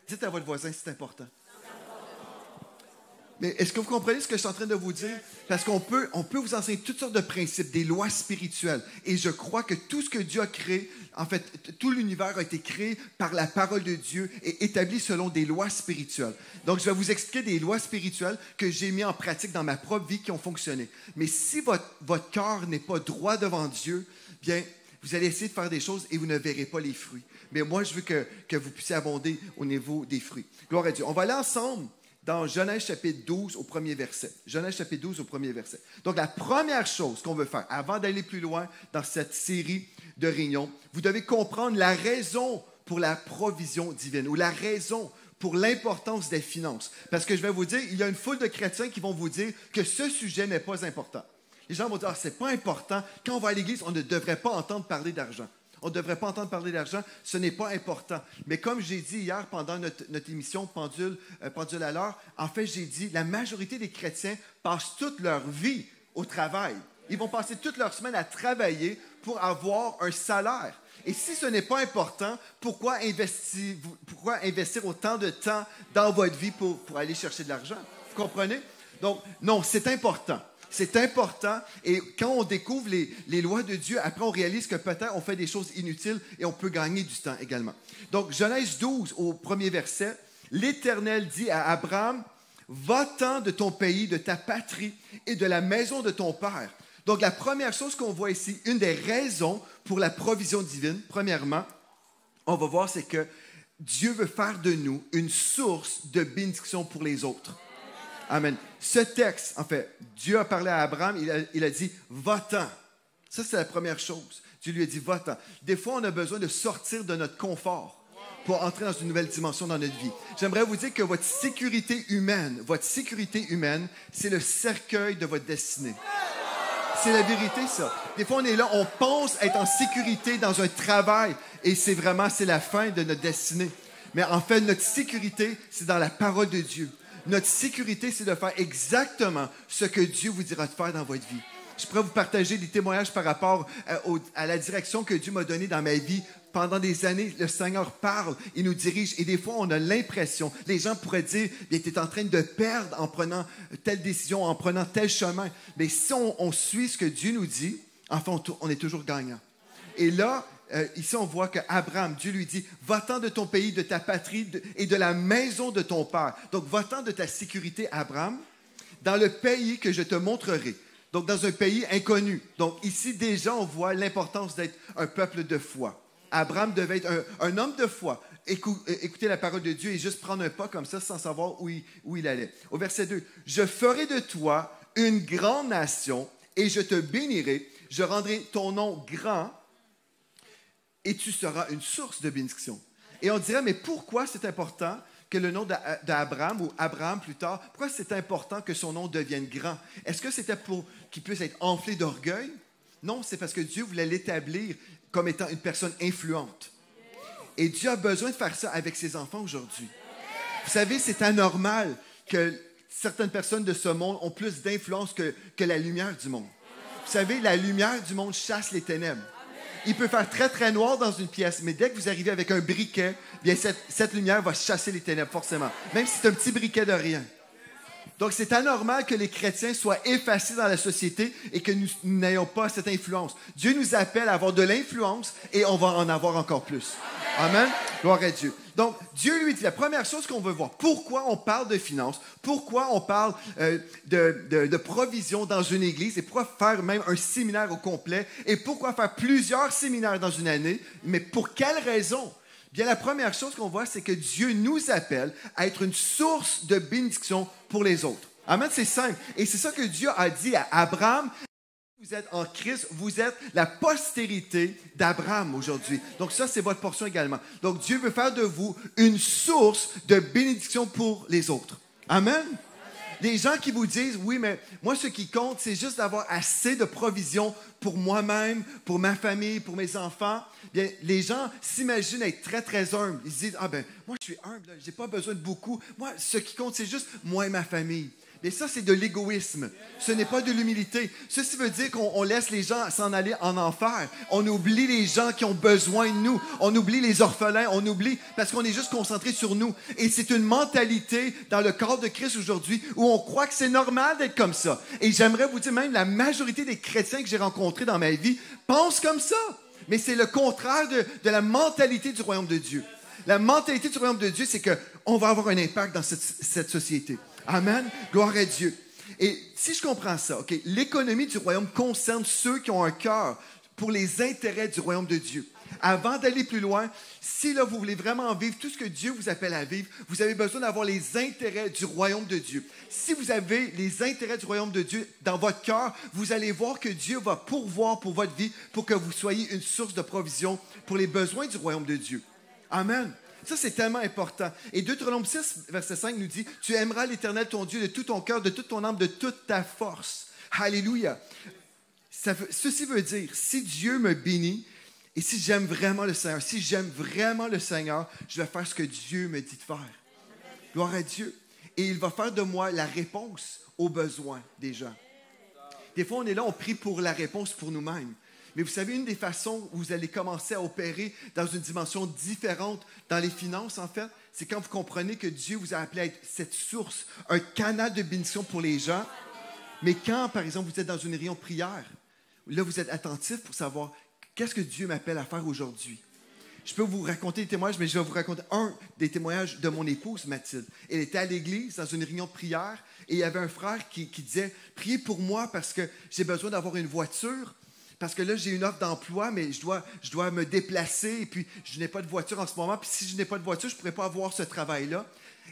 Dites à votre voisin, c'est important. Mais est-ce que vous comprenez ce que je suis en train de vous dire? Parce qu'on peut vous enseigner toutes sortes de principes, des lois spirituelles. Et je crois que tout ce que Dieu a créé, en fait, tout l'univers a été créé par la parole de Dieu et établi selon des lois spirituelles. Donc, je vais vous expliquer des lois spirituelles que j'ai mis en pratique dans ma propre vie qui ont fonctionné. Mais si votre cœur n'est pas droit devant Dieu, bien, vous allez essayer de faire des choses et vous ne verrez pas les fruits. Mais moi, je veux que vous puissiez abonder au niveau des fruits. Gloire à Dieu. On va aller ensemble dans Genèse chapitre 12 au premier verset. Genèse chapitre 12 au premier verset. Donc, la première chose qu'on veut faire, avant d'aller plus loin dans cette série de réunions, vous devez comprendre la raison pour la provision divine ou la raison pour l'importance des finances. Parce que je vais vous dire, il y a une foule de chrétiens qui vont vous dire que ce sujet n'est pas important. Les gens vont dire, c'est pas important. Quand on va à l'église, on ne devrait pas entendre parler d'argent. On ne devrait pas entendre parler d'argent, ce n'est pas important. Mais comme j'ai dit hier pendant notre émission Pendule à l'heure, en fait, j'ai dit, la majorité des chrétiens passent toute leur vie au travail. Ils vont passer toute leur semaine à travailler pour avoir un salaire. Et si ce n'est pas important, pourquoi investir autant de temps dans votre vie pour aller chercher de l'argent? Vous comprenez? Donc, non, c'est important. C'est important et quand on découvre les lois de Dieu, après on réalise que peut-être on fait des choses inutiles et on peut gagner du temps également. Donc, Genèse 12 au premier verset, l'Éternel dit à Abraham, « Va-t'en de ton pays, de ta patrie et de la maison de ton père. » Donc, la première chose qu'on voit ici, une des raisons pour la provision divine, premièrement, on va voir, c'est que Dieu veut faire de nous une source de bénédiction pour les autres. Amen. Ce texte, en fait, Dieu a parlé à Abraham, il a dit « Va-t'en ». Ça, c'est la première chose. Dieu lui a dit « Va-t'en ». Des fois, on a besoin de sortir de notre confort pour entrer dans une nouvelle dimension dans notre vie. J'aimerais vous dire que votre sécurité humaine, c'est le cercueil de votre destinée. C'est la vérité, ça. Des fois, on est là, on pense être en sécurité dans un travail et c'est la fin de notre destinée. Mais en fait, notre sécurité, c'est dans la parole de Dieu. Notre sécurité, c'est de faire exactement ce que Dieu vous dira de faire dans votre vie. Je pourrais vous partager des témoignages par rapport à la direction que Dieu m'a donnée dans ma vie. Pendant des années, le Seigneur parle, il nous dirige. Et des fois, on a l'impression, les gens pourraient dire, bien, tu es en train de perdre en prenant telle décision, en prenant tel chemin. Mais si on suit ce que Dieu nous dit, enfin, on est toujours gagnant. Et là, ici, on voit qu'Abraham, Dieu lui dit, « Va-t'en de ton pays, de ta patrie et de la maison de ton père. » Donc, va-t'en de ta sécurité, Abraham, dans le pays que je te montrerai. Donc, dans un pays inconnu. Donc, ici, déjà, on voit l'importance d'être un peuple de foi. Abraham devait être un homme de foi, écouter la parole de Dieu et juste prendre un pas comme ça sans savoir où il allait. Au verset 2, « Je ferai de toi une grande nation et je te bénirai. Je rendrai ton nom grand. » Et tu seras une source de bénédiction. Et on dirait, mais pourquoi c'est important que le nom d'Abraham, ou Abraham plus tard, pourquoi c'est important que son nom devienne grand? Est-ce que c'était pour qu'il puisse être enflé d'orgueil? Non, c'est parce que Dieu voulait l'établir comme étant une personne influente. Et Dieu a besoin de faire ça avec ses enfants aujourd'hui. Vous savez, c'est anormal que certaines personnes de ce monde ont plus d'influence que la lumière du monde. Vous savez, la lumière du monde chasse les ténèbres. Il peut faire très, très noir dans une pièce, mais dès que vous arrivez avec un briquet, bien cette lumière va chasser les ténèbres, forcément. Même si c'est un petit briquet de rien. Donc, c'est anormal que les chrétiens soient effacés dans la société et que nous n'ayons pas cette influence. Dieu nous appelle à avoir de l'influence et on va en avoir encore plus. Amen. Gloire à Dieu. Donc, Dieu lui dit, la première chose qu'on veut voir, pourquoi on parle de finances, pourquoi on parle de provision dans une église, et pourquoi faire même un séminaire au complet, et pourquoi faire plusieurs séminaires dans une année, mais pour quelle raison? Bien, la première chose qu'on voit, c'est que Dieu nous appelle à être une source de bénédiction pour les autres. Amen, c'est simple. Et c'est ça que Dieu a dit à Abraham. Vous êtes en Christ, vous êtes la postérité d'Abraham aujourd'hui. Donc ça, c'est votre portion également. Donc Dieu veut faire de vous une source de bénédiction pour les autres. Amen. Les gens qui vous disent, oui, mais moi, ce qui compte, c'est juste d'avoir assez de provisions pour moi-même, pour ma famille, pour mes enfants. Bien, les gens s'imaginent être très, très humbles. Ils se disent, ah ben, moi, je suis humble, je n'ai pas besoin de beaucoup. Moi, ce qui compte, c'est juste moi et ma famille. Et ça, c'est de l'égoïsme. Ce n'est pas de l'humilité. Ceci veut dire qu'on laisse les gens s'en aller en enfer. On oublie les gens qui ont besoin de nous. On oublie les orphelins. On oublie parce qu'on est juste concentré sur nous. Et c'est une mentalité dans le corps de Christ aujourd'hui où on croit que c'est normal d'être comme ça. Et j'aimerais vous dire, même la majorité des chrétiens que j'ai rencontrés dans ma vie pensent comme ça. Mais c'est le contraire de la mentalité du royaume de Dieu. La mentalité du royaume de Dieu, c'est qu'on va avoir un impact dans cette société. Amen. Gloire à Dieu. Et si je comprends ça, OK, l'économie du royaume concerne ceux qui ont un cœur pour les intérêts du royaume de Dieu. Avant d'aller plus loin, si là, vous voulez vraiment vivre tout ce que Dieu vous appelle à vivre, vous avez besoin d'avoir les intérêts du royaume de Dieu. Si vous avez les intérêts du royaume de Dieu dans votre cœur, vous allez voir que Dieu va pourvoir pour votre vie pour que vous soyez une source de provision pour les besoins du royaume de Dieu. Amen. Ça, c'est tellement important. Et Deutéronome 6, verset 5 nous dit, « Tu aimeras l'Éternel, ton Dieu, de tout ton cœur, de toute ton âme, de toute ta force. » Alléluia. Ceci veut dire, si Dieu me bénit, et si j'aime vraiment le Seigneur, je vais faire ce que Dieu me dit de faire. Gloire à Dieu. Et il va faire de moi la réponse aux besoins des gens. Des fois, on est là, on prie pour la réponse pour nous-mêmes. Mais vous savez, une des façons où vous allez commencer à opérer dans une dimension différente dans les finances, en fait, c'est quand vous comprenez que Dieu vous a appelé à être cette source, un canal de bénédiction pour les gens. Mais quand, par exemple, vous êtes dans une réunion de prière, là, vous êtes attentif pour savoir qu'est-ce que Dieu m'appelle à faire aujourd'hui. Je peux vous raconter des témoignages, mais je vais vous raconter un des témoignages de mon épouse, Mathilde. Elle était à l'église, dans une réunion de prière, et il y avait un frère qui disait « Priez pour moi parce que j'ai besoin d'avoir une voiture. » Parce que là, j'ai une offre d'emploi, mais je dois me déplacer et puis je n'ai pas de voiture en ce moment. Puis si je n'ai pas de voiture, je ne pourrais pas avoir ce travail-là.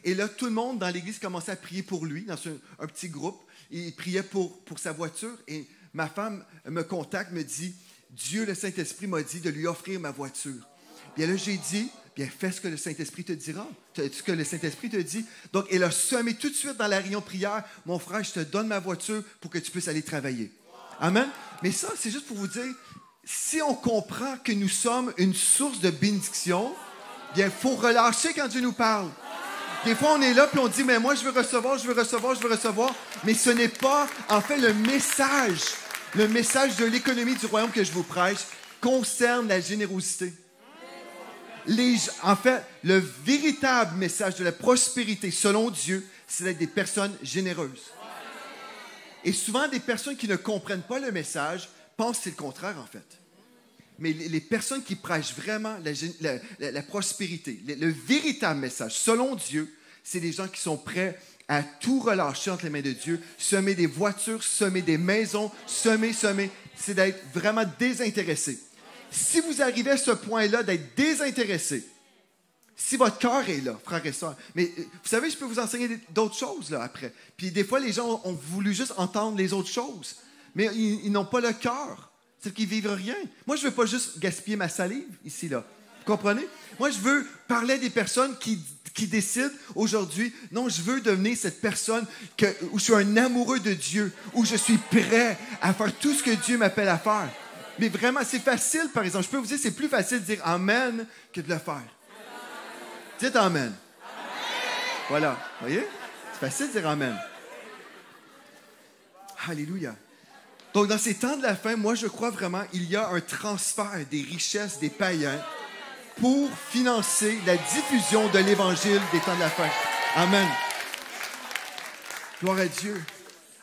Et là, tout le monde dans l'église commençait à prier pour lui, dans un petit groupe. Il priait pour sa voiture. Et ma femme me contacte, me dit, Dieu, le Saint-Esprit m'a dit de lui offrir ma voiture. Bien là, j'ai dit, bien fais ce que le Saint-Esprit te dira, ce que le Saint-Esprit te dit. Donc, elle a semé tout de suite dans la réunion de prière, mon frère, je te donne ma voiture pour que tu puisses aller travailler. Amen. Mais ça, c'est juste pour vous dire, si on comprend que nous sommes une source de bénédiction, bien, il faut relâcher quand Dieu nous parle. Des fois, on est là, puis on dit, mais moi, je veux recevoir. Mais ce n'est pas, en fait, le message de l'économie du royaume que je vous prêche concerne la générosité. En fait, le véritable message de la prospérité, selon Dieu, c'est d'être des personnes généreuses. Et souvent, des personnes qui ne comprennent pas le message pensent que c'est le contraire, en fait. Mais les personnes qui prêchent vraiment la prospérité, le véritable message, selon Dieu, c'est des gens qui sont prêts à tout relâcher entre les mains de Dieu, semer des voitures, semer des maisons, semer, c'est d'être vraiment désintéressé. Si vous arrivez à ce point-là d'être désintéressé, si votre cœur est là, frères et sœurs, mais vous savez, je peux vous enseigner d'autres choses là après. Puis des fois, les gens ont voulu juste entendre les autres choses, mais ils n'ont pas le cœur. C'est qu'ils ne vivent rien. Moi, je ne veux pas juste gaspiller ma salive ici, là. Vous comprenez? Moi, je veux parler à des personnes qui décident aujourd'hui, non, je veux devenir cette personne où je suis un amoureux de Dieu, où je suis prêt à faire tout ce que Dieu m'appelle à faire. Mais vraiment, c'est facile, par exemple. Je peux vous dire, c'est plus facile de dire « Amen » que de le faire. Dites Amen. Amen. Voilà. Vous voyez? C'est facile de dire Amen. Alléluia. Donc, dans ces temps de la fin, moi, je crois vraiment qu'il y a un transfert des richesses des païens pour financer la diffusion de l'Évangile des temps de la fin. Amen. Gloire à Dieu.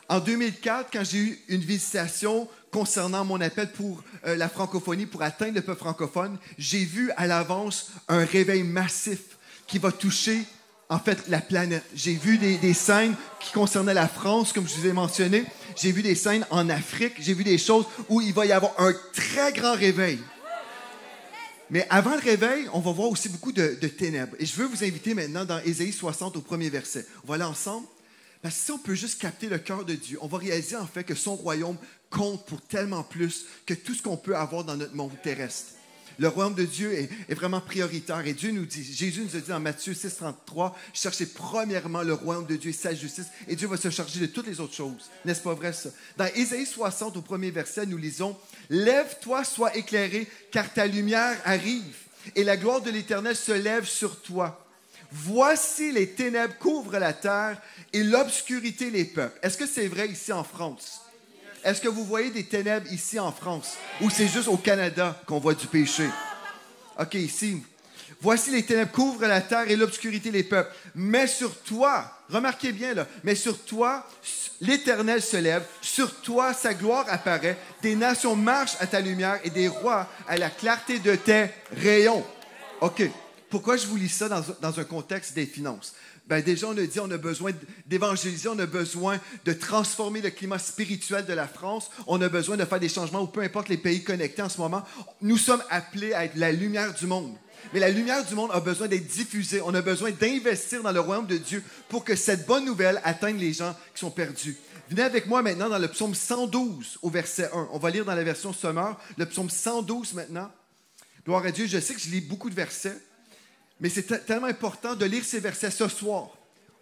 En 2004, quand j'ai eu une visitation concernant mon appel pour la francophonie, pour atteindre le peuple francophone, j'ai vu à l'avance un réveil massif qui va toucher, en fait, la planète. J'ai vu des scènes qui concernaient la France, comme je vous ai mentionné. J'ai vu des scènes en Afrique. J'ai vu des choses où il va y avoir un très grand réveil. Mais avant le réveil, on va voir aussi beaucoup de ténèbres. Et je veux vous inviter maintenant dans Ésaïe 60 au premier verset. On va aller ensemble. Parce que si on peut juste capter le cœur de Dieu, on va réaliser en fait que son royaume compte pour tellement plus que tout ce qu'on peut avoir dans notre monde terrestre. Le royaume de Dieu est vraiment prioritaire. Et Dieu nous dit, Jésus nous a dit dans Matthieu 6, 33, cherchez premièrement le royaume de Dieu et sa justice, et Dieu va se charger de toutes les autres choses. N'est-ce pas vrai ça? Dans Ésaïe 60, au premier verset, nous lisons, « Lève-toi, sois éclairé, car ta lumière arrive, et la gloire de l'Éternel se lève sur toi. Voici les ténèbres couvrent la terre, et l'obscurité les peuples. » Est-ce que c'est vrai ici en France? Est-ce que vous voyez des ténèbres ici en France? Ou c'est juste au Canada qu'on voit du péché? OK, ici. Voici les ténèbres couvrent la terre et l'obscurité les peuples. Mais sur toi, remarquez bien là, mais sur toi, l'Éternel se lève, sur toi, sa gloire apparaît, des nations marchent à ta lumière et des rois à la clarté de tes rayons. OK. Pourquoi je vous lis ça dans un contexte des finances? Ben déjà, on a dit on a besoin d'évangéliser, on a besoin de transformer le climat spirituel de la France, on a besoin de faire des changements, ou peu importe les pays connectés en ce moment. Nous sommes appelés à être la lumière du monde. Mais la lumière du monde a besoin d'être diffusée. On a besoin d'investir dans le royaume de Dieu pour que cette bonne nouvelle atteigne les gens qui sont perdus. Venez avec moi maintenant dans le psaume 112 au verset 1. On va lire dans la version Sommer, le psaume 112 maintenant. Gloire à Dieu, je sais que je lis beaucoup de versets. Mais c'est tellement important de lire ces versets ce soir.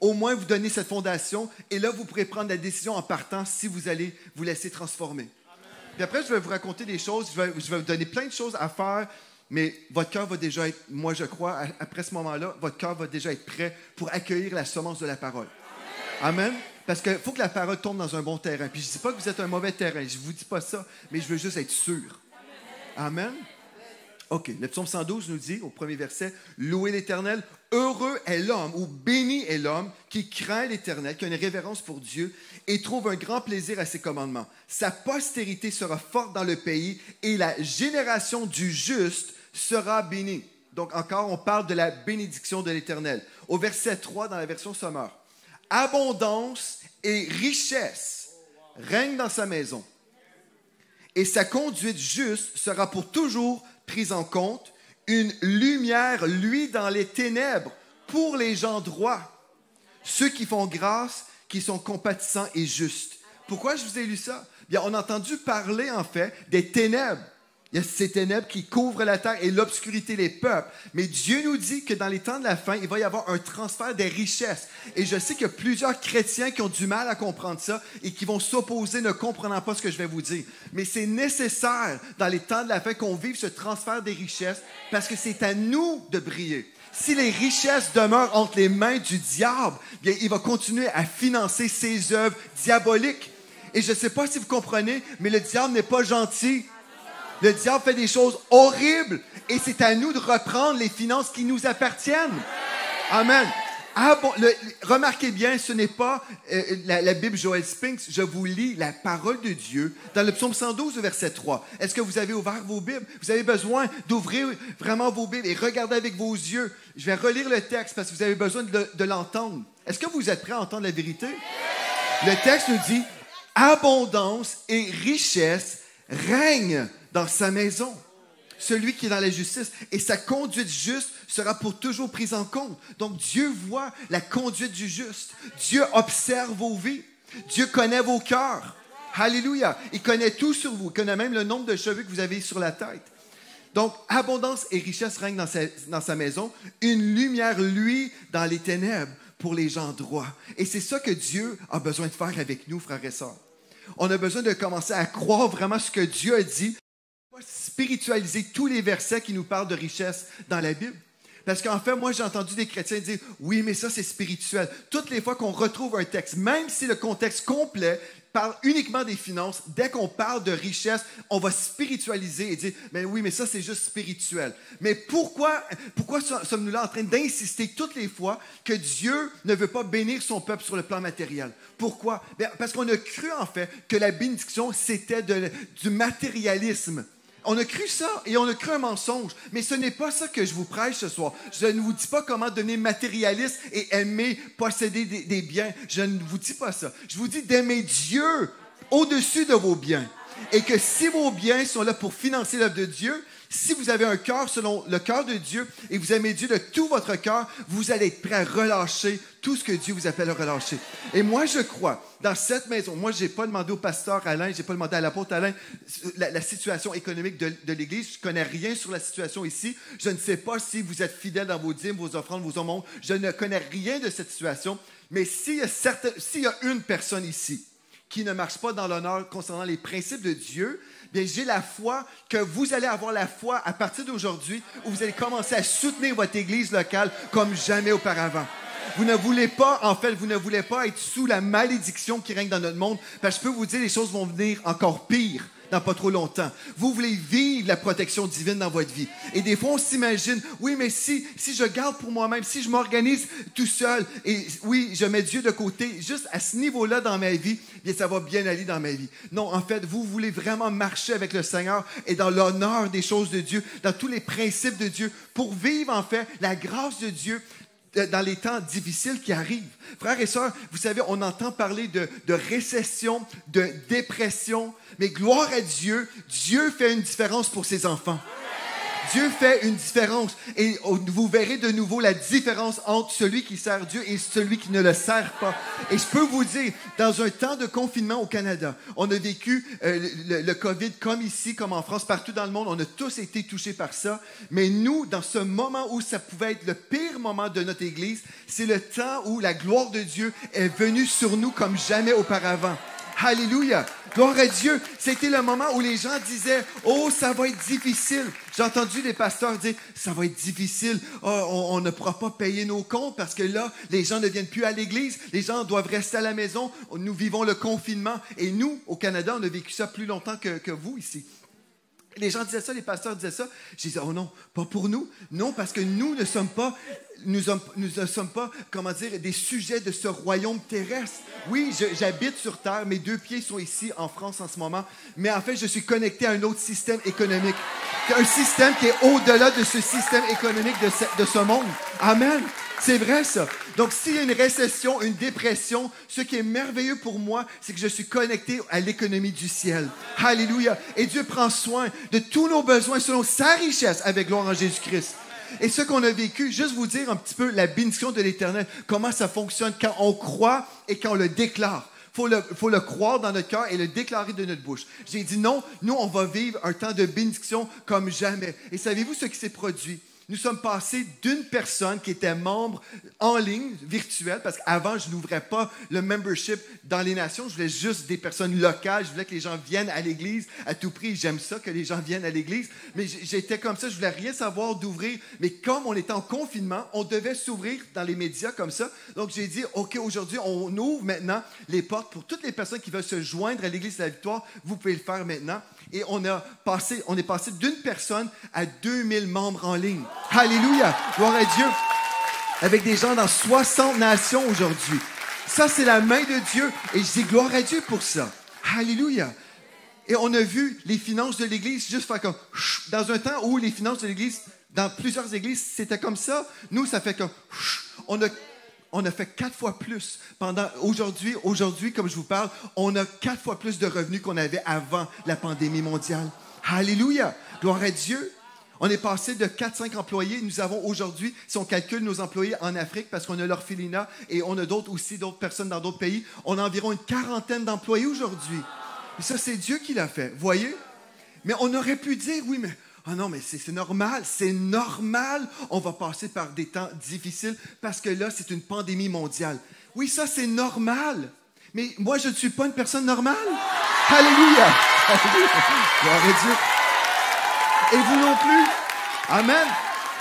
Au moins, vous donnez cette fondation et là, vous pourrez prendre la décision en partant si vous allez vous laisser transformer. Amen. Puis après, je vais vous raconter des choses. Je vais vous donner plein de choses à faire, mais votre cœur va déjà être, moi je crois, après ce moment-là, votre cœur va déjà être prêt pour accueillir la semence de la parole. Amen. Amen. Parce qu'il faut que la parole tombe dans un bon terrain. Puis je ne dis pas que vous êtes un mauvais terrain. Je ne vous dis pas ça, mais je veux juste être sûr. Amen. OK, le psaume 112 nous dit, au premier verset, « Louez l'Éternel, heureux est l'homme, ou béni est l'homme qui craint l'Éternel, qui a une révérence pour Dieu et trouve un grand plaisir à ses commandements. Sa postérité sera forte dans le pays et la génération du juste sera bénie. » Donc encore, on parle de la bénédiction de l'Éternel. Au verset 3, dans la version Sommer, « Abondance et richesse règnent dans sa maison, et sa conduite juste sera pour toujours prise en compte. Une lumière luit dans les ténèbres pour les gens droits, ceux qui font grâce, qui sont compatissants et justes. » Pourquoi je vous ai lu ça? Bien, on a entendu parler, en fait, des ténèbres. Il y a ces ténèbres qui couvrent la terre et l'obscurité les peuples. Mais Dieu nous dit que dans les temps de la fin, il va y avoir un transfert des richesses. Et je sais qu'il y a plusieurs chrétiens qui ont du mal à comprendre ça et qui vont s'opposer ne comprenant pas ce que je vais vous dire. Mais c'est nécessaire dans les temps de la fin qu'on vive ce transfert des richesses parce que c'est à nous de briller. Si les richesses demeurent entre les mains du diable, bien, il va continuer à financer ses œuvres diaboliques. Et je ne sais pas si vous comprenez, mais le diable n'est pas gentil. Le diable fait des choses horribles et c'est à nous de reprendre les finances qui nous appartiennent. Amen. Remarquez bien, ce n'est pas la Bible Joel Spinks. Je vous lis la parole de Dieu dans le psaume 112, verset 3. Est-ce que vous avez ouvert vos Bibles? Vous avez besoin d'ouvrir vraiment vos Bibles et regarder avec vos yeux. Je vais relire le texte parce que vous avez besoin de l'entendre. Est-ce que vous êtes prêts à entendre la vérité? Le texte nous dit « Abondance et richesse règnent dans sa maison, celui qui est dans la justice, et sa conduite juste sera pour toujours prise en compte. » Donc Dieu voit la conduite du juste. Dieu observe vos vies. Dieu connaît vos cœurs. Alléluia. Il connaît tout sur vous. Il connaît même le nombre de cheveux que vous avez sur la tête. Donc, abondance et richesse règnent dans sa maison. Une lumière luit dans les ténèbres pour les gens droits. Et c'est ça que Dieu a besoin de faire avec nous, frères et sœurs. On a besoin de commencer à croire vraiment ce que Dieu a dit, spiritualiser tous les versets qui nous parlent de richesse dans la Bible. Parce qu'en fait, moi, j'ai entendu des chrétiens dire « Oui, mais ça, c'est spirituel. » Toutes les fois qu'on retrouve un texte, même si le contexte complet parle uniquement des finances, dès qu'on parle de richesse, on va spiritualiser et dire « Mais oui, mais ça, c'est juste spirituel. » Mais pourquoi sommes-nous là en train d'insister toutes les fois que Dieu ne veut pas bénir son peuple sur le plan matériel? Pourquoi? Bien, parce qu'on a cru, en fait, que la bénédiction, c'était du matérialisme. On a cru ça et on a cru un mensonge. Mais ce n'est pas ça que je vous prêche ce soir. Je ne vous dis pas comment devenir matérialiste et aimer posséder des biens. Je ne vous dis pas ça. Je vous dis d'aimer Dieu au-dessus de vos biens. Et que si vos biens sont là pour financer l'œuvre de Dieu, si vous avez un cœur selon le cœur de Dieu et vous aimez Dieu de tout votre cœur, vous allez être prêt à relâcher tout ce que Dieu vous appelle à relâcher. Et moi, je crois, dans cette maison, moi, je n'ai pas demandé au pasteur Alain, je n'ai pas demandé à l'apôtre Alain la situation économique de l'Église. Je ne connais rien sur la situation ici. Je ne sais pas si vous êtes fidèles dans vos dîmes, vos offrandes, vos aumônes. Je ne connais rien de cette situation. Mais s'il y a une personne ici qui ne marche pas dans l'honneur concernant les principes de Dieu, bien, j'ai la foi que vous allez avoir la foi à partir d'aujourd'hui où vous allez commencer à soutenir votre Église locale comme jamais auparavant. Vous ne voulez pas être sous la malédiction qui règne dans notre monde, parce que je peux vous dire, les choses vont venir encore pires dans pas trop longtemps. Vous voulez vivre la protection divine dans votre vie. Et des fois, on s'imagine, oui, mais si je garde pour moi-même, si je m'organise tout seul, et oui, je mets Dieu de côté, juste à ce niveau-là dans ma vie, bien, ça va bien aller dans ma vie. Non, en fait, vous voulez vraiment marcher avec le Seigneur et dans l'honneur des choses de Dieu, dans tous les principes de Dieu, pour vivre, en fait, la grâce de Dieu dans les temps difficiles qui arrivent. Frères et sœurs, vous savez, on entend parler de récession, de dépression, mais gloire à Dieu, Dieu fait une différence pour ses enfants. Dieu fait une différence et vous verrez de nouveau la différence entre celui qui sert Dieu et celui qui ne le sert pas. Et je peux vous dire, dans un temps de confinement au Canada, on a vécu le COVID comme ici, comme en France, partout dans le monde. On a tous été touchés par ça. Mais nous, dans ce moment où ça pouvait être le pire moment de notre Église, c'est le temps où la gloire de Dieu est venue sur nous comme jamais auparavant. Alléluia! Gloire à Dieu! C'était le moment où les gens disaient « Oh, ça va être difficile! » J'ai entendu des pasteurs dire « Ça va être difficile. Oh, on ne pourra pas payer nos comptes parce que là, les gens ne viennent plus à l'église. Les gens doivent rester à la maison. Nous vivons le confinement. » Et nous, au Canada, on a vécu ça plus longtemps que vous ici. Les gens disaient ça, les pasteurs disaient ça. Je disais, oh non, pas pour nous. Non, parce que nous ne sommes pas, comment dire, des sujets de ce royaume terrestre. Oui, j'habite sur terre, mes 2 pieds sont ici en France en ce moment, mais en fait, je suis connecté à un autre système économique. Un système qui est au-delà de ce système économique de ce monde. Amen. C'est vrai, ça. Donc, s'il y a une récession, une dépression, ce qui est merveilleux pour moi, c'est que je suis connecté à l'économie du ciel. Alléluia. Et Dieu prend soin de tous nos besoins selon sa richesse avec gloire en Jésus-Christ. Et ce qu'on a vécu, juste vous dire un petit peu la bénédiction de l'Éternel, comment ça fonctionne quand on croit et quand on le déclare. Faut le croire dans notre cœur et le déclarer de notre bouche. J'ai dit non, nous, on va vivre un temps de bénédiction comme jamais. Et savez-vous ce qui s'est produit? Nous sommes passés d'une personne qui était membre en ligne, virtuelle, parce qu'avant, je n'ouvrais pas le membership dans les nations. Je voulais juste des personnes locales. Je voulais que les gens viennent à l'Église à tout prix. J'aime ça, que les gens viennent à l'Église. Mais j'étais comme ça. Je voulais rien savoir d'ouvrir. Mais comme on était en confinement, on devait s'ouvrir dans les médias comme ça. Donc, j'ai dit, OK, aujourd'hui, on ouvre maintenant les portes pour toutes les personnes qui veulent se joindre à l'Église de la Victoire. Vous pouvez le faire maintenant. Et on est passé d'une personne à 2000 membres en ligne. Alléluia! Gloire à Dieu! Avec des gens dans 60 nations aujourd'hui. Ça, c'est la main de Dieu. Et je dis gloire à Dieu pour ça. Alléluia! Et on a vu les finances de l'Église juste faire comme... Dans un temps où les finances de l'Église, dans plusieurs églises, c'était comme ça. Nous, ça fait comme... On a fait 4 fois plus. Aujourd'hui, comme je vous parle, on a 4 fois plus de revenus qu'on avait avant la pandémie mondiale. Alléluia! Gloire à Dieu! On est passé de 4-5 employés. Nous avons aujourd'hui, si on calcule nos employés en Afrique, parce qu'on a l'orphelinat et on a d'autres personnes dans d'autres pays, on a environ une 40aine d'employés aujourd'hui. Et ça, c'est Dieu qui l'a fait. Voyez? Mais on aurait pu dire, oui, mais... Ah non, mais c'est normal, on va passer par des temps difficiles parce que là, c'est une pandémie mondiale. Oui, ça, c'est normal. Mais moi, je ne suis pas une personne normale. Alléluia! Alléluia! Gloire à Dieu. Et vous non plus. Amen.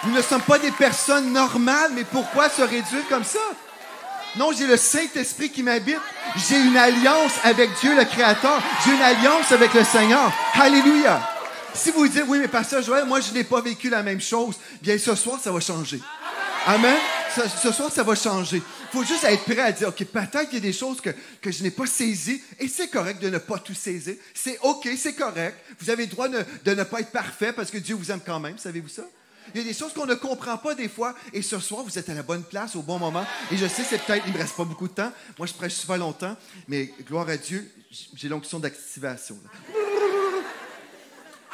Nous ne sommes pas des personnes normales, mais pourquoi se réduire comme ça? Non, j'ai le Saint-Esprit qui m'habite. J'ai une alliance avec Dieu le Créateur. J'ai une alliance avec le Seigneur. Alléluia. Si vous dites, oui, mais Pasteur Joël, moi, je n'ai pas vécu la même chose, bien, ce soir, ça va changer. Amen. Ce soir, ça va changer. Il faut juste être prêt à dire, OK, peut-être qu'il y a des choses que je n'ai pas saisies, et c'est correct de ne pas tout saisir. C'est OK, c'est correct. Vous avez le droit de ne pas être parfait parce que Dieu vous aime quand même. Savez-vous ça? Il y a des choses qu'on ne comprend pas des fois, et ce soir, vous êtes à la bonne place, au bon moment. Et je sais, c'est peut-être, il ne me reste pas beaucoup de temps. Moi, je prêche souvent longtemps, mais gloire à Dieu, j'ai l'onction d'activation.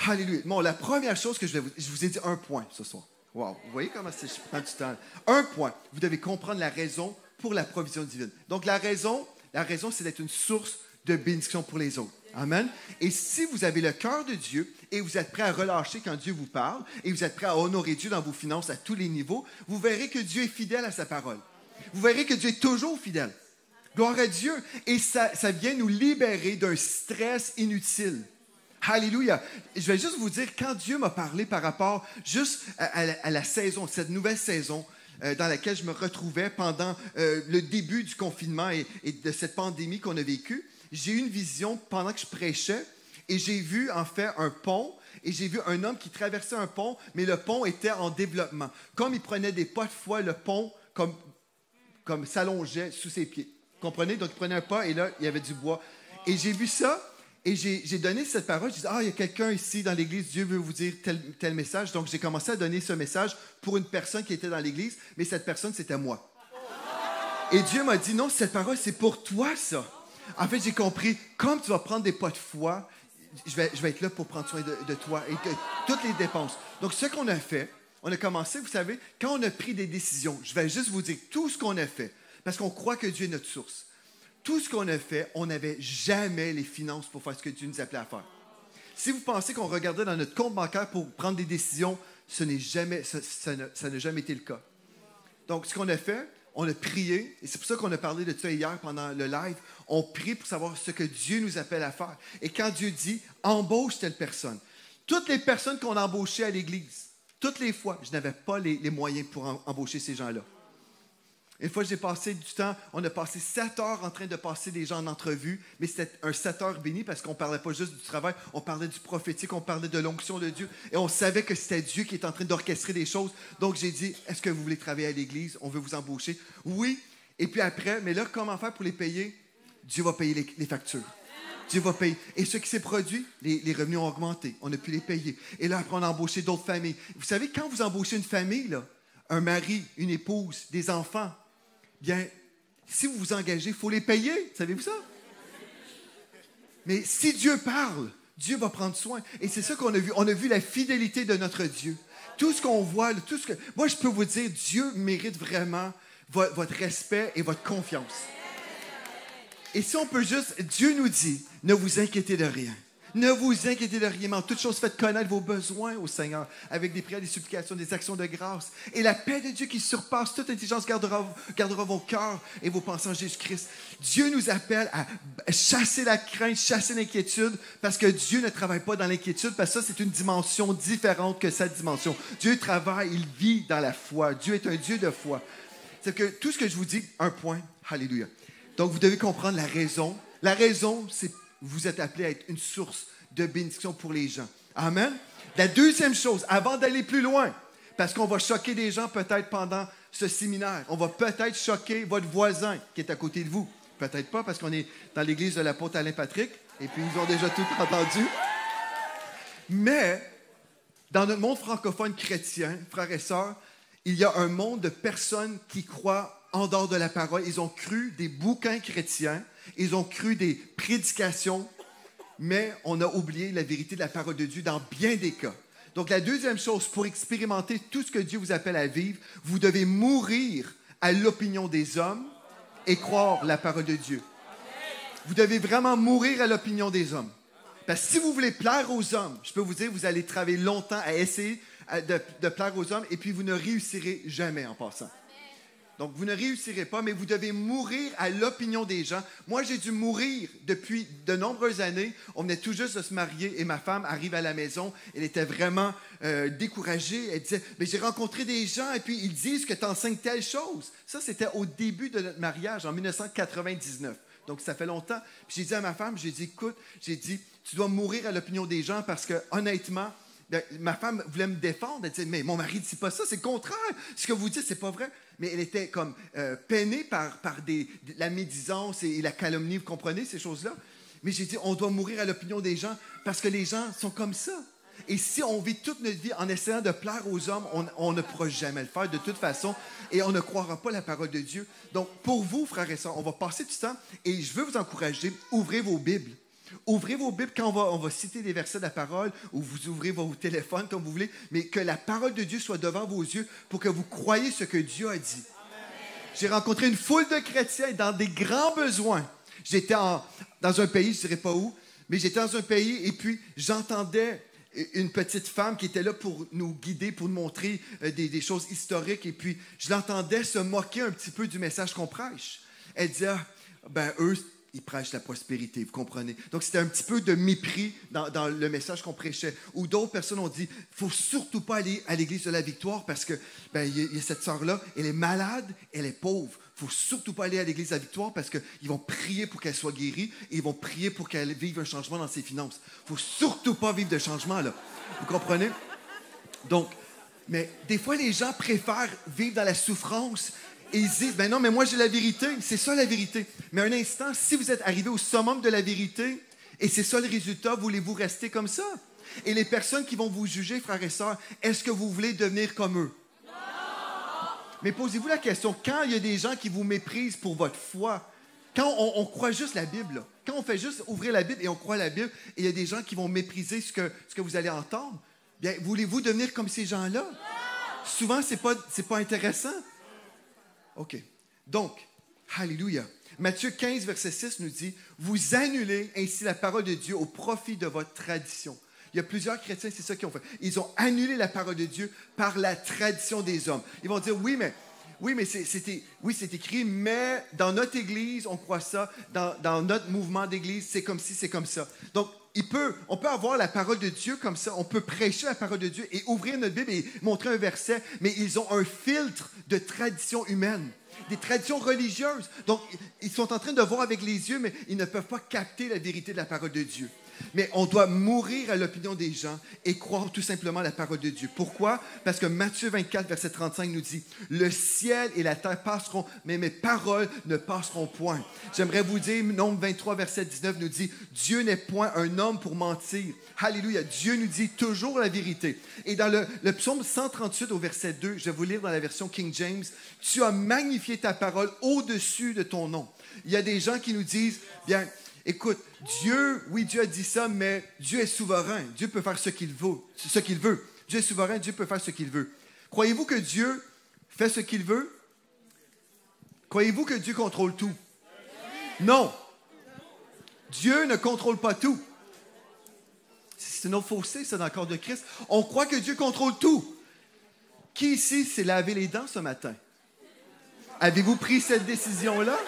Alléluia. Bon, la première chose que je vous ai dit un point ce soir. Wow. Vous voyez comment je prends du temps? Un point. Vous devez comprendre la raison pour la provision divine. Donc, la raison, c'est d'être une source de bénédiction pour les autres. Amen. Et si vous avez le cœur de Dieu et vous êtes prêt à relâcher quand Dieu vous parle et vous êtes prêt à honorer Dieu dans vos finances à tous les niveaux, vous verrez que Dieu est fidèle à sa parole. Vous verrez que Dieu est toujours fidèle. Gloire à Dieu. Et ça vient nous libérer d'un stress inutile. Alléluia. Je vais juste vous dire, quand Dieu m'a parlé par rapport juste à la saison, cette nouvelle saison dans laquelle je me retrouvais pendant le début du confinement et de cette pandémie qu'on a vécue, j'ai eu une vision pendant que je prêchais et j'ai vu en fait un pont et j'ai vu un homme qui traversait un pont, mais le pont était en développement. Comme il prenait des pas de foi, le pont comme s'allongeait sous ses pieds. Vous comprenez? Donc il prenait un pas et là, il y avait du bois. Et j'ai vu ça. Et j'ai donné cette parole, je disais, il y a quelqu'un ici dans l'Église, Dieu veut vous dire tel message. Donc, j'ai commencé à donner ce message pour une personne qui était dans l'Église, mais cette personne, c'était moi. Et Dieu m'a dit, non, cette parole, c'est pour toi, ça. En fait, j'ai compris, comme tu vas prendre des pas de foi, je vais être là pour prendre soin de toi et de toutes les dépenses. Donc, ce qu'on a fait, on a commencé, vous savez, quand on a pris des décisions, je vais juste vous dire tout ce qu'on a fait, parce qu'on croit que Dieu est notre source. Tout ce qu'on a fait, on n'avait jamais les finances pour faire ce que Dieu nous appelait à faire. Si vous pensez qu'on regardait dans notre compte bancaire pour prendre des décisions, ça n'a jamais été le cas. Donc, ce qu'on a fait, on a prié, et c'est pour ça qu'on a parlé de ça hier pendant le live. On prie pour savoir ce que Dieu nous appelle à faire. Et quand Dieu dit, embauche telle personne, toutes les personnes qu'on a embauchées à l'Église, toutes les fois, je n'avais pas les moyens pour embaucher ces gens-là. Une fois, j'ai passé du temps, on a passé 7 heures en train de passer des gens en entrevue, mais c'était un 7 heures béni parce qu'on ne parlait pas juste du travail, on parlait du prophétique, on parlait de l'onction de Dieu, et on savait que c'était Dieu qui était en train d'orchestrer des choses. Donc, j'ai dit, est-ce que vous voulez travailler à l'Église? On veut vous embaucher. Oui. Et puis après, mais là, comment faire pour les payer? Dieu va payer les factures. Dieu va payer. Et ce qui s'est produit, les revenus ont augmenté. On a pu les payer. Et là, après, on a embauché d'autres familles. Vous savez, quand vous embauchez une famille, là, un mari, une épouse, des enfants, bien, si vous vous engagez, il faut les payer. Savez-vous ça? Mais si Dieu parle, Dieu va prendre soin. Et c'est ça qu'on a vu. On a vu la fidélité de notre Dieu. Tout ce qu'on voit, moi, je peux vous dire, Dieu mérite vraiment votre respect et votre confiance. Et si on peut juste, Dieu nous dit, ne vous inquiétez de rien. Ne vous inquiétez de rien, mais en toute chose, faites connaître vos besoins au Seigneur avec des prières, des supplications, des actions de grâce. Et la paix de Dieu qui surpasse toute intelligence gardera vos cœurs et vos pensées en Jésus-Christ. Dieu nous appelle à chasser la crainte, chasser l'inquiétude, parce que Dieu ne travaille pas dans l'inquiétude, parce que ça, c'est une dimension différente que sa dimension. Dieu travaille, il vit dans la foi. Dieu est un Dieu de foi. C'est que tout ce que je vous dis, un point, alléluia. Donc, vous devez comprendre la raison. La raison, c'est vous êtes appelé à être une source de bénédiction pour les gens. Amen. La deuxième chose, avant d'aller plus loin, parce qu'on va choquer des gens peut-être pendant ce séminaire, on va peut-être choquer votre voisin qui est à côté de vous. Peut-être pas, parce qu'on est dans l'église de l'apôtre Alain Patrick, et puis ils ont déjà tout entendu. Mais, dans notre monde francophone chrétien, frères et sœurs, il y a un monde de personnes qui croient en dehors de la parole. Ils ont cru des bouquins chrétiens, ils ont cru des prédications, mais on a oublié la vérité de la parole de Dieu dans bien des cas. Donc, la deuxième chose, pour expérimenter tout ce que Dieu vous appelle à vivre, vous devez mourir à l'opinion des hommes et croire la parole de Dieu. Vous devez vraiment mourir à l'opinion des hommes. Parce que si vous voulez plaire aux hommes, je peux vous dire, vous allez travailler longtemps à essayer de plaire aux hommes et puis vous ne réussirez jamais en passant. Donc, vous ne réussirez pas, mais vous devez mourir à l'opinion des gens. Moi, j'ai dû mourir depuis de nombreuses années. On venait tout juste de se marier et ma femme arrive à la maison. Elle était vraiment découragée. Elle disait, mais j'ai rencontré des gens et puis ils disent que tu enseignes telle chose. Ça, c'était au début de notre mariage, en 1999. Donc, ça fait longtemps. Puis j'ai dit à ma femme, j'ai dit, écoute, j'ai dit, tu dois mourir à l'opinion des gens parce que, honnêtement, ma femme voulait me défendre. Elle disait, mais mon mari ne dit pas ça, c'est le contraire. Ce que vous dites, c'est pas vrai. Mais elle était comme peinée par la médisance et la calomnie, vous comprenez ces choses-là? Mais j'ai dit, on doit mourir à l'opinion des gens parce que les gens sont comme ça. Et si on vit toute notre vie en essayant de plaire aux hommes, on ne pourra jamais le faire de toute façon et on ne croira pas la parole de Dieu. Donc, pour vous, frères et sœurs, on va passer du temps et je veux vous encourager, ouvrez vos Bibles. Ouvrez vos Bibles quand on va citer des versets de la parole ou vous ouvrez vos téléphones comme vous voulez, mais que la parole de Dieu soit devant vos yeux pour que vous croyiez ce que Dieu a dit. J'ai rencontré une foule de chrétiens dans des grands besoins. J'étais dans un pays, je ne dirais pas où, mais j'étais dans un pays et puis j'entendais une petite femme qui était là pour nous guider, pour nous montrer des choses historiques et puis je l'entendais se moquer un petit peu du message qu'on prêche. Elle disait, eux, ils prêchent la prospérité, vous comprenez? Donc, c'était un petit peu de mépris dans le message qu'on prêchait. Ou d'autres personnes ont dit, il ne faut surtout pas aller à l'église de la Victoire parce que y a cette sœur-là, elle est malade, elle est pauvre. Il ne faut surtout pas aller à l'église de la Victoire parce qu'ils vont prier pour qu'elle soit guérie et ils vont prier pour qu'elle vive un changement dans ses finances. Il ne faut surtout pas vivre de changement, là. Vous comprenez? Donc, mais des fois, les gens préfèrent vivre dans la souffrance. Et ils disent, non, mais moi j'ai la vérité, c'est ça la vérité. Mais un instant, si vous êtes arrivé au summum de la vérité, et c'est ça le résultat, voulez-vous rester comme ça? Et les personnes qui vont vous juger, frères et sœurs, est-ce que vous voulez devenir comme eux? Non! Mais posez-vous la question, quand il y a des gens qui vous méprisent pour votre foi, quand on croit juste la Bible, là, quand on fait juste ouvrir la Bible et on croit la Bible, et il y a des gens qui vont mépriser ce que vous allez entendre, bien, voulez-vous devenir comme ces gens-là? Non! Souvent, c'est pas intéressant. OK. Donc, alléluia. Matthieu 15, verset 6 nous dit, « Vous annulez ainsi la parole de Dieu au profit de votre tradition. » Il y a plusieurs chrétiens, c'est ça qu'ils ont fait. Ils ont annulé la parole de Dieu par la tradition des hommes. Ils vont dire, oui, mais c'est écrit, mais dans notre Église, on croit ça. Dans notre mouvement d'Église, c'est comme ci, c'est comme ça. Donc, on peut avoir la parole de Dieu comme ça. On peut prêcher la parole de Dieu et ouvrir notre Bible et montrer un verset, mais ils ont un filtre de tradition humaine, des traditions religieuses. Donc, ils sont en train de voir avec les yeux, mais ils ne peuvent pas capter la vérité de la parole de Dieu. Mais on doit mourir à l'opinion des gens et croire tout simplement la parole de Dieu. Pourquoi? Parce que Matthieu 24, verset 35 nous dit, « Le ciel et la terre passeront, mais mes paroles ne passeront point. » J'aimerais vous dire, Nombre 23, verset 19 nous dit, « Dieu n'est point un homme pour mentir. » Alléluia. Dieu nous dit toujours la vérité. Et dans le psaume 138 au verset 2, je vais vous lire dans la version King James, « Tu as magnifié ta parole au-dessus de ton nom. » Il y a des gens qui nous disent, bien, écoute, Dieu a dit ça, mais Dieu est souverain. Dieu peut faire ce qu'il veut. Dieu est souverain, Dieu peut faire ce qu'il veut. Croyez-vous que Dieu fait ce qu'il veut? Croyez-vous que Dieu contrôle tout? Non. Dieu ne contrôle pas tout. C'est une autre fausseté, ça, dans le corps de Christ. On croit que Dieu contrôle tout. Qui ici s'est lavé les dents ce matin? Avez-vous pris cette décision-là?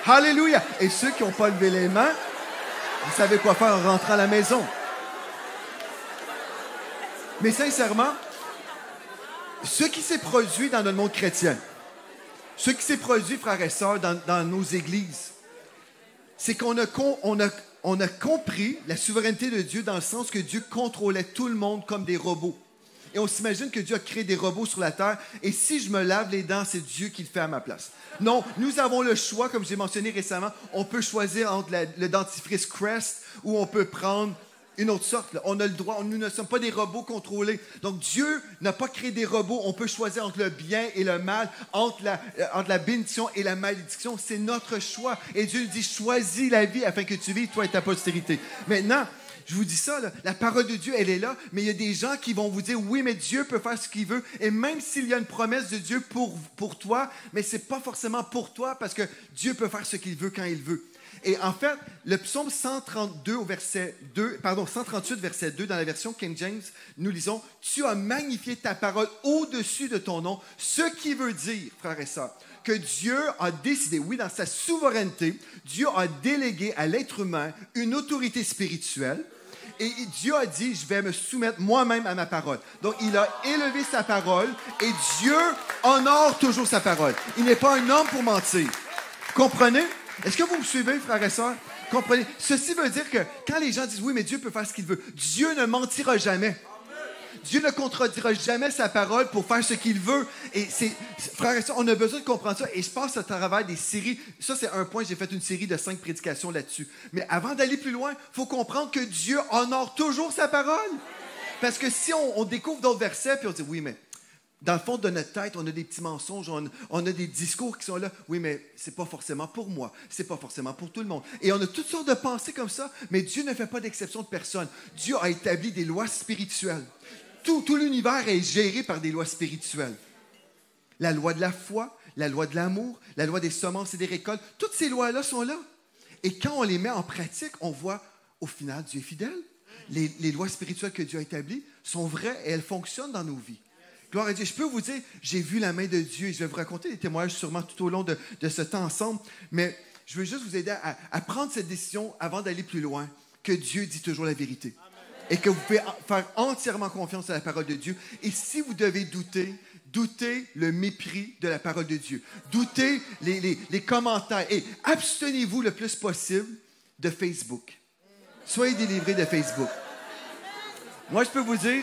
Alléluia! Et ceux qui n'ont pas levé les mains, vous savez quoi faire en rentrant à la maison. Mais sincèrement, ce qui s'est produit dans notre monde chrétien, ce qui s'est produit, frères et sœurs, dans nos églises, c'est qu'on a compris la souveraineté de Dieu dans le sens que Dieu contrôlait tout le monde comme des robots. Et on s'imagine que Dieu a créé des robots sur la terre, et si je me lave les dents, c'est Dieu qui le fait à ma place. Non, nous avons le choix, comme j'ai mentionné récemment, on peut choisir entre le dentifrice Crest ou on peut prendre une autre sorte. Là. On a le droit, nous ne sommes pas des robots contrôlés. Donc Dieu n'a pas créé des robots, on peut choisir entre le bien et le mal, entre la bénédiction et la malédiction. C'est notre choix. Et Dieu nous dit, choisis la vie afin que tu vives, toi et ta postérité. Maintenant, Je vous dis ça, là, la parole de Dieu, elle est là, mais il y a des gens qui vont vous dire, oui, mais Dieu peut faire ce qu'il veut, et même s'il y a une promesse de Dieu pour toi, mais ce n'est pas forcément pour toi, parce que Dieu peut faire ce qu'il veut quand il veut. Et en fait, le psaume 138, verset 2, dans la version King James, nous lisons « Tu as magnifié ta parole au-dessus de ton nom », ce qui veut dire, frères et sœurs, que Dieu a décidé, oui, dans sa souveraineté, Dieu a délégué à l'être humain une autorité spirituelle. Et Dieu a dit, je vais me soumettre moi-même à ma parole. Donc, il a élevé sa parole et Dieu honore toujours sa parole. Il n'est pas un homme pour mentir. Comprenez? Est-ce que vous me suivez, frères et sœurs? Comprenez? Ceci veut dire que quand les gens disent, oui, mais Dieu peut faire ce qu'il veut, Dieu ne mentira jamais. Dieu ne contredira jamais sa parole pour faire ce qu'il veut. Et frères et sœurs, on a besoin de comprendre ça. Et je passe à travers des séries. Ça, c'est un point. J'ai fait une série de 5 prédications là-dessus. Mais avant d'aller plus loin, il faut comprendre que Dieu honore toujours sa parole. Parce que si on découvre d'autres versets, puis on dit, oui, mais dans le fond de notre tête, on a des petits mensonges, on a des discours qui sont là. Oui, mais c'est pas forcément pour moi. C'est pas forcément pour tout le monde. Et on a toutes sortes de pensées comme ça, mais Dieu ne fait pas d'exception de personne. Dieu a établi des lois spirituelles. Tout l'univers est géré par des lois spirituelles. La loi de la foi, la loi de l'amour, la loi des semences et des récoltes, toutes ces lois-là sont là. Et quand on les met en pratique, on voit, au final, Dieu est fidèle. Les lois spirituelles que Dieu a établies sont vraies et elles fonctionnent dans nos vies. Gloire à Dieu. Je peux vous dire, j'ai vu la main de Dieu et je vais vous raconter des témoignages sûrement tout au long de ce temps ensemble, mais je veux juste vous aider à prendre cette décision avant d'aller plus loin, que Dieu dit toujours la vérité. Et que vous pouvez faire entièrement confiance à la parole de Dieu. Et si vous devez douter, doutez le mépris de la parole de Dieu. Doutez les commentaires. Et abstenez-vous le plus possible de Facebook. Soyez délivrés de Facebook. Moi, je peux vous dire,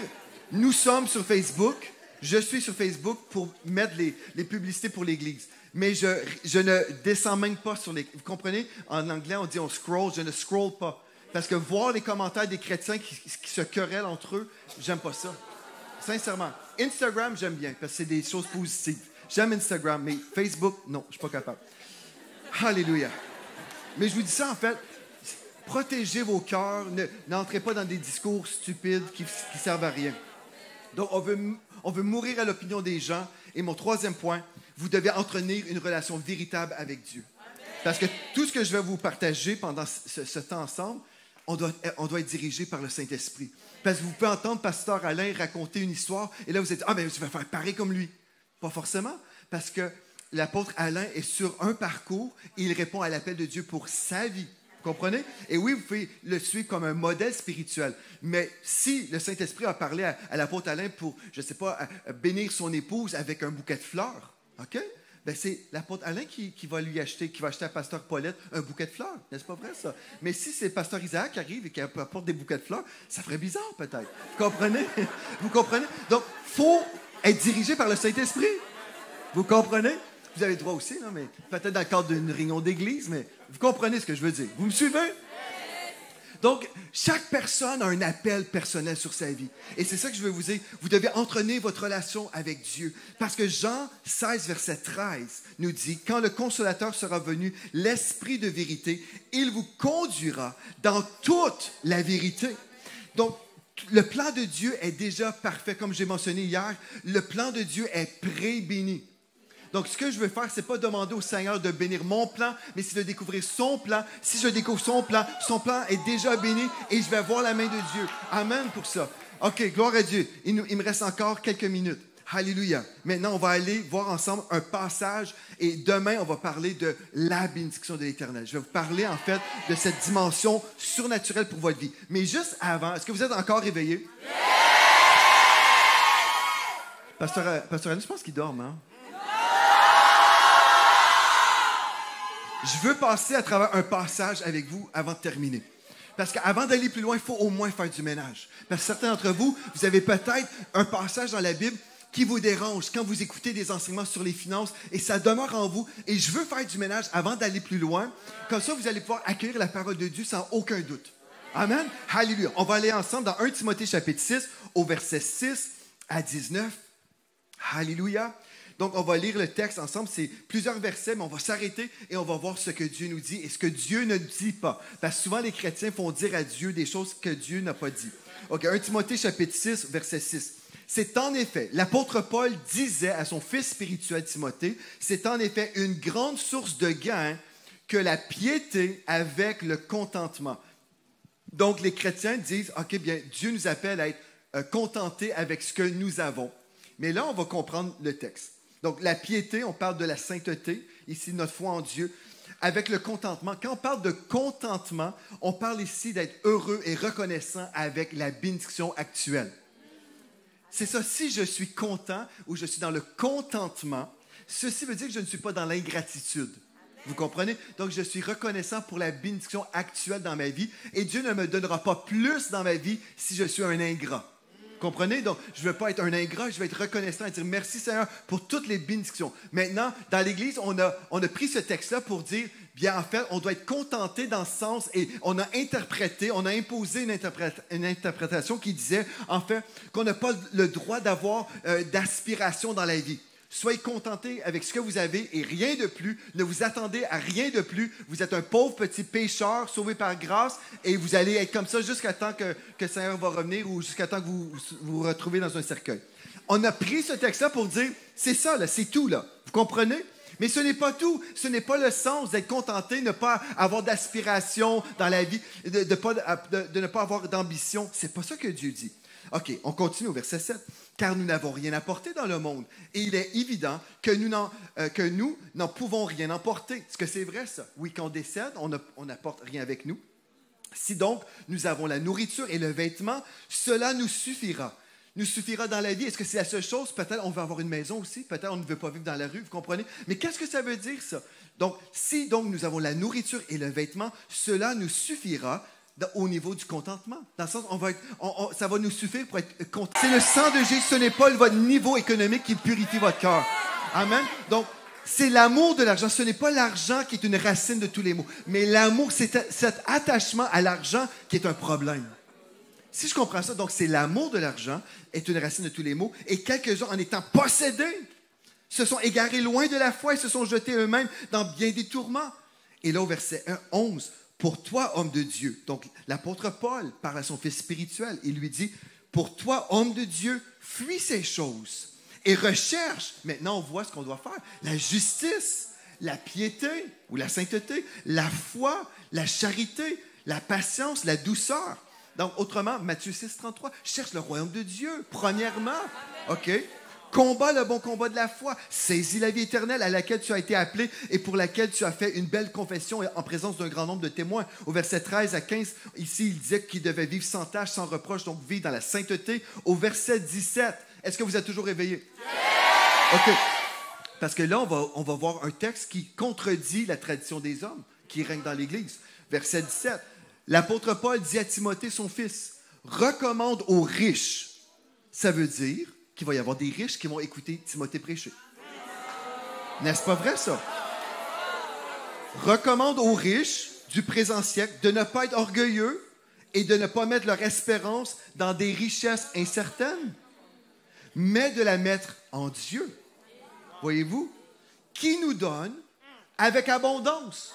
nous sommes sur Facebook. Je suis sur Facebook pour mettre les publicités pour l'Église. Mais je ne descends même pas sur les... Vous comprenez? En anglais, on dit on scroll. Je ne scroll pas. Parce que voir les commentaires des chrétiens qui se querellent entre eux, j'aime pas ça. Sincèrement. Instagram, j'aime bien, parce que c'est des choses positives. J'aime Instagram, mais Facebook, non, je suis pas capable. Alléluia. Mais je vous dis ça, en fait, protégez vos cœurs, n'entrez pas dans des discours stupides qui servent à rien. Donc, on veut mourir à l'opinion des gens. Et mon troisième point, vous devez entretenir une relation véritable avec Dieu. Parce que tout ce que je vais vous partager pendant ce temps ensemble, on doit être dirigé par le Saint-Esprit. Parce que vous pouvez entendre Pasteur Alain raconter une histoire, et là vous êtes, mais tu vas faire pareil comme lui. Pas forcément, parce que l'apôtre Alain est sur un parcours, et il répond à l'appel de Dieu pour sa vie. Vous comprenez? Et oui, vous pouvez le suivre comme un modèle spirituel. Mais si le Saint-Esprit a parlé à l'apôtre Alain pour, je ne sais pas, bénir son épouse avec un bouquet de fleurs, OK? Ben c'est l'apôtre Alain qui va acheter à Pasteur Paulette un bouquet de fleurs. N'est-ce pas vrai, ça? Mais si c'est Pasteur Isaac qui arrive et qui apporte des bouquets de fleurs, ça ferait bizarre, peut-être. Vous comprenez? Vous comprenez? Donc, il faut être dirigé par le Saint-Esprit. Vous comprenez? Vous avez le droit aussi, là, mais peut-être dans le cadre d'une réunion d'église, mais vous comprenez ce que je veux dire. Vous me suivez? Donc, chaque personne a un appel personnel sur sa vie. Et c'est ça que je veux vous dire. Vous devez entretenir votre relation avec Dieu. Parce que Jean 16, verset 13 nous dit, « Quand le Consolateur sera venu, l'Esprit de vérité, il vous conduira dans toute la vérité. » Donc, le plan de Dieu est déjà parfait. Comme j'ai mentionné hier, le plan de Dieu est pré-béni. Donc, ce que je veux faire, ce n'est pas demander au Seigneur de bénir mon plan, mais c'est de découvrir son plan. Si je découvre son plan est déjà béni et je vais voir la main de Dieu. Amen pour ça. OK, gloire à Dieu. Il me reste encore quelques minutes. Alléluia. Maintenant, on va aller voir ensemble un passage et demain, on va parler de la bénédiction de l'Éternel. Je vais vous parler, en fait, de cette dimension surnaturelle pour votre vie. Mais juste avant, est-ce que vous êtes encore réveillés? Yeah! Pasteur Anne, je pense qu'il dort, hein? Je veux passer à travers un passage avec vous avant de terminer. Parce qu'avant d'aller plus loin, il faut au moins faire du ménage. Parce que certains d'entre vous, vous avez peut-être un passage dans la Bible qui vous dérange quand vous écoutez des enseignements sur les finances et ça demeure en vous. Et je veux faire du ménage avant d'aller plus loin. Comme ça, vous allez pouvoir accueillir la parole de Dieu sans aucun doute. Amen. Alléluia. On va aller ensemble dans 1 Timothée chapitre 6 au verset 6 à 19. Alléluia. Donc, on va lire le texte ensemble. C'est plusieurs versets, mais on va s'arrêter et on va voir ce que Dieu nous dit et ce que Dieu ne dit pas. Parce que souvent, les chrétiens font dire à Dieu des choses que Dieu n'a pas dit. OK, 1 Timothée chapitre 6, verset 6. C'est en effet, l'apôtre Paul disait à son fils spirituel Timothée, c'est en effet une grande source de gain que la piété avec le contentement. Donc, les chrétiens disent, OK, bien, Dieu nous appelle à être contentés avec ce que nous avons. Mais là, on va comprendre le texte. Donc, la piété, on parle de la sainteté, ici, notre foi en Dieu, avec le contentement. Quand on parle de contentement, on parle ici d'être heureux et reconnaissant avec la bénédiction actuelle. C'est ça, si je suis content ou je suis dans le contentement, ceci veut dire que je ne suis pas dans l'ingratitude. Vous comprenez? Donc, je suis reconnaissant pour la bénédiction actuelle dans ma vie et Dieu ne me donnera pas plus dans ma vie si je suis un ingrat. Comprenez? Donc, je ne veux pas être un ingrat, je vais être reconnaissant et dire merci Seigneur pour toutes les bénédictions. Maintenant, dans l'Église, on a pris ce texte-là pour dire, bien en fait, on doit être contenté dans ce sens et on a interprété, on a imposé une interprétation qui disait, en fait, qu'on n'a pas le droit d'avoir d'aspiration dans la vie. Soyez contentés avec ce que vous avez et rien de plus. Ne vous attendez à rien de plus. Vous êtes un pauvre petit pécheur sauvé par grâce et vous allez être comme ça jusqu'à temps que le Seigneur va revenir ou jusqu'à temps que vous vous retrouvez dans un cercueil. On a pris ce texte-là pour dire, c'est ça, là, c'est tout. Là. Vous comprenez? Mais ce n'est pas tout. Ce n'est pas le sens d'être contenté, de ne pas avoir d'aspiration dans la vie, de ne pas avoir d'ambition. C'est pas ça que Dieu dit. OK, on continue au verset 7. Car nous n'avons rien apporté dans le monde. Et il est évident que nous n'en pouvons rien emporter. Est-ce que c'est vrai, ça? Oui, quand on décède, on n'apporte rien avec nous. Si donc nous avons la nourriture et le vêtement, cela nous suffira. Nous suffira dans la vie. Est-ce que c'est la seule chose? Peut-être on veut avoir une maison aussi. Peut-être on ne veut pas vivre dans la rue, vous comprenez? Mais qu'est-ce que ça veut dire, ça? Donc, si donc nous avons la nourriture et le vêtement, cela nous suffira au niveau du contentement. Dans le sens, ça va nous suffire pour être content. C'est le sang de Jésus, ce n'est pas votre niveau économique qui purifie votre cœur. Amen. Donc, c'est l'amour de l'argent. Ce n'est pas l'argent qui est une racine de tous les maux, mais l'amour, c'est cet attachement à l'argent qui est un problème. Si je comprends ça, donc c'est l'amour de l'argent est une racine de tous les maux, et quelques-uns, en étant possédés, se sont égarés loin de la foi et se sont jetés eux-mêmes dans bien des tourments. Et là, au verset 11, pour toi, homme de Dieu. Donc, l'apôtre Paul parle à son fils spirituel. Il lui dit, pour toi, homme de Dieu, fuis ces choses et recherche. Maintenant, on voit ce qu'on doit faire. La justice, la piété ou la sainteté, la foi, la charité, la patience, la douceur. Donc, autrement, Matthieu 6, 33, cherche le royaume de Dieu, premièrement. OK? Combat le bon combat de la foi. Saisis la vie éternelle à laquelle tu as été appelé et pour laquelle tu as fait une belle confession en présence d'un grand nombre de témoins. Au verset 13 à 15, ici, il disait qu'il devait vivre sans tâche, sans reproche, donc vivre dans la sainteté. Au verset 17, est-ce que vous êtes toujours réveillés? OK. Parce que là, on va voir un texte qui contredit la tradition des hommes qui règne dans l'Église. Verset 17, l'apôtre Paul dit à Timothée, son fils, recommande aux riches. Ça veut dire qu'il va y avoir des riches qui vont écouter Timothée prêcher. N'est-ce pas vrai, ça? Recommande aux riches du présent siècle de ne pas être orgueilleux et de ne pas mettre leur espérance dans des richesses incertaines, mais de la mettre en Dieu. Voyez-vous? Qui nous donne avec abondance.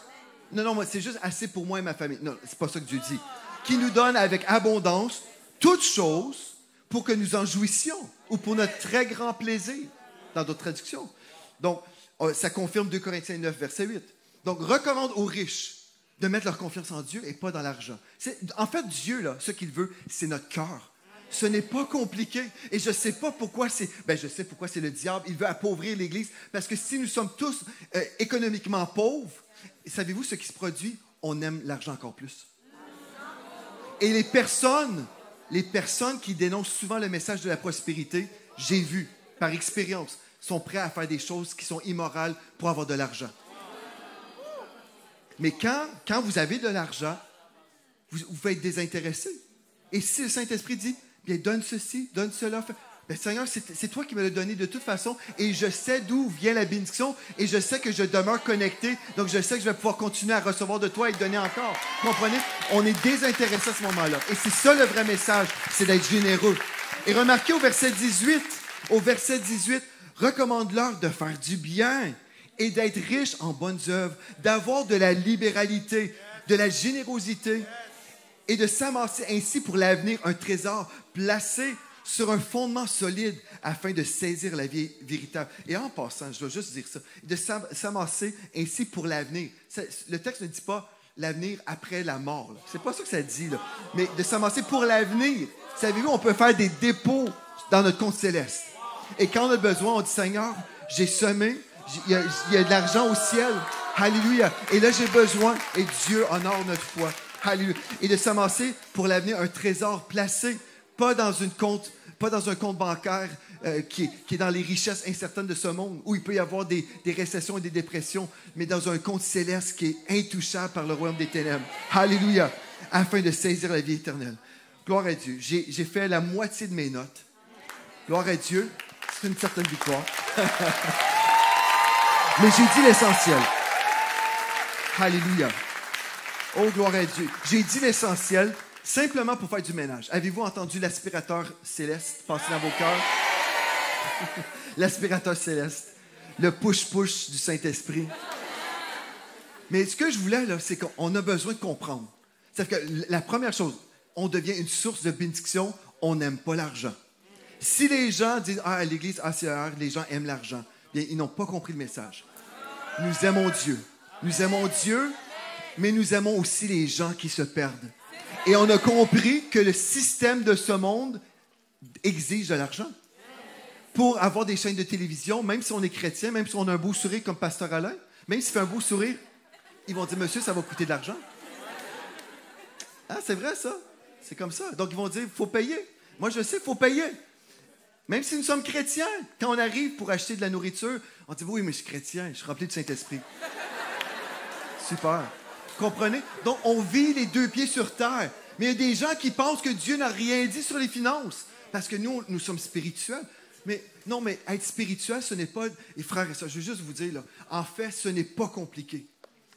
Non, c'est juste assez pour moi et ma famille. Non, c'est pas ça que Dieu dit. Qui nous donne avec abondance toutes choses pour que nous en jouissions ou pour notre très grand plaisir, dans d'autres traductions. Donc, ça confirme 2 Corinthiens 9, verset 8. Donc, recommande aux riches de mettre leur confiance en Dieu et pas dans l'argent. En fait, Dieu, là, ce qu'il veut, c'est notre cœur. Ce n'est pas compliqué. Et je ne sais pas pourquoi je sais pourquoi c'est le diable. Il veut appauvrir l'Église. Parce que si nous sommes tous économiquement pauvres, savez-vous ce qui se produit? On aime l'argent encore plus. Et les personnes qui dénoncent souvent le message de la prospérité, j'ai vu, par expérience, sont prêts à faire des choses qui sont immorales pour avoir de l'argent. Mais quand vous avez de l'argent, vous pouvez être désintéressé. Et si le Saint-Esprit dit, bien, donne ceci, donne cela, bien, Seigneur, c'est toi qui me l'as donné de toute façon, et je sais d'où vient la bénédiction, et je sais que je demeure connecté, donc je sais que je vais pouvoir continuer à recevoir de toi et donner encore. Vous comprenez? On est désintéressé à ce moment-là. Et c'est ça le vrai message, c'est d'être généreux. Et remarquez au verset 18, Recommande-leur de faire du bien et d'être riches en bonnes œuvres, d'avoir de la libéralité, de la générosité et de s'amasser ainsi pour l'avenir un trésor placé sur un fondement solide afin de saisir la vie véritable. Et en passant, je dois juste dire ça, de s'amasser ainsi pour l'avenir. Le texte ne dit pas l'avenir après la mort. C'est pas ça que ça dit, là. Mais de s'amasser pour l'avenir. Savez-vous, on peut faire des dépôts dans notre compte céleste. Et quand on a besoin, on dit, Seigneur, j'ai semé, il y a de l'argent au ciel. Alléluia. Et là, j'ai besoin. Et Dieu honore notre foi. Alléluia. Et de s'amasser pour l'avenir un trésor placé, pas dans un compte bancaire qui est dans les richesses incertaines de ce monde, où il peut y avoir des récessions et des dépressions, mais dans un compte céleste qui est intouchable par le royaume des ténèbres. Alléluia. Afin de saisir la vie éternelle. Gloire à Dieu. J'ai fait la moitié de mes notes. Gloire à Dieu. C'est une certaine victoire. Mais j'ai dit l'essentiel. Alléluia. Oh, gloire à Dieu. J'ai dit l'essentiel simplement pour faire du ménage. Avez-vous entendu l'aspirateur céleste passer dans vos cœurs? L'aspirateur céleste. Le push-push du Saint-Esprit. Mais ce que je voulais, là, c'est qu'on a besoin de comprendre. C'est-à-dire que la première chose, on devient une source de bénédiction, on n'aime pas l'argent. Si les gens disent « Ah, à l'église ACR, les gens aiment l'argent », bien, ils n'ont pas compris le message. Nous aimons Dieu. Nous aimons Dieu, mais nous aimons aussi les gens qui se perdent. Et on a compris que le système de ce monde exige de l'argent. Pour avoir des chaînes de télévision, même si on est chrétien, même si on a un beau sourire comme Pasteur Alain, même s'il fait un beau sourire, ils vont dire « Monsieur, ça va coûter de l'argent. » Ah, c'est vrai ça. C'est comme ça. Donc, ils vont dire « Il faut payer. » Moi, je sais, il faut payer. Même si nous sommes chrétiens, quand on arrive pour acheter de la nourriture, on dit « Oui, mais je suis chrétien, je suis rempli du Saint-Esprit. » Super. Comprenez? Donc, on vit les deux pieds sur terre. Mais il y a des gens qui pensent que Dieu n'a rien dit sur les finances. Parce que nous sommes spirituels. Mais non, mais être spirituel, ce n'est pas... Et frères et sœurs, je veux juste vous dire, là, en fait, ce n'est pas compliqué.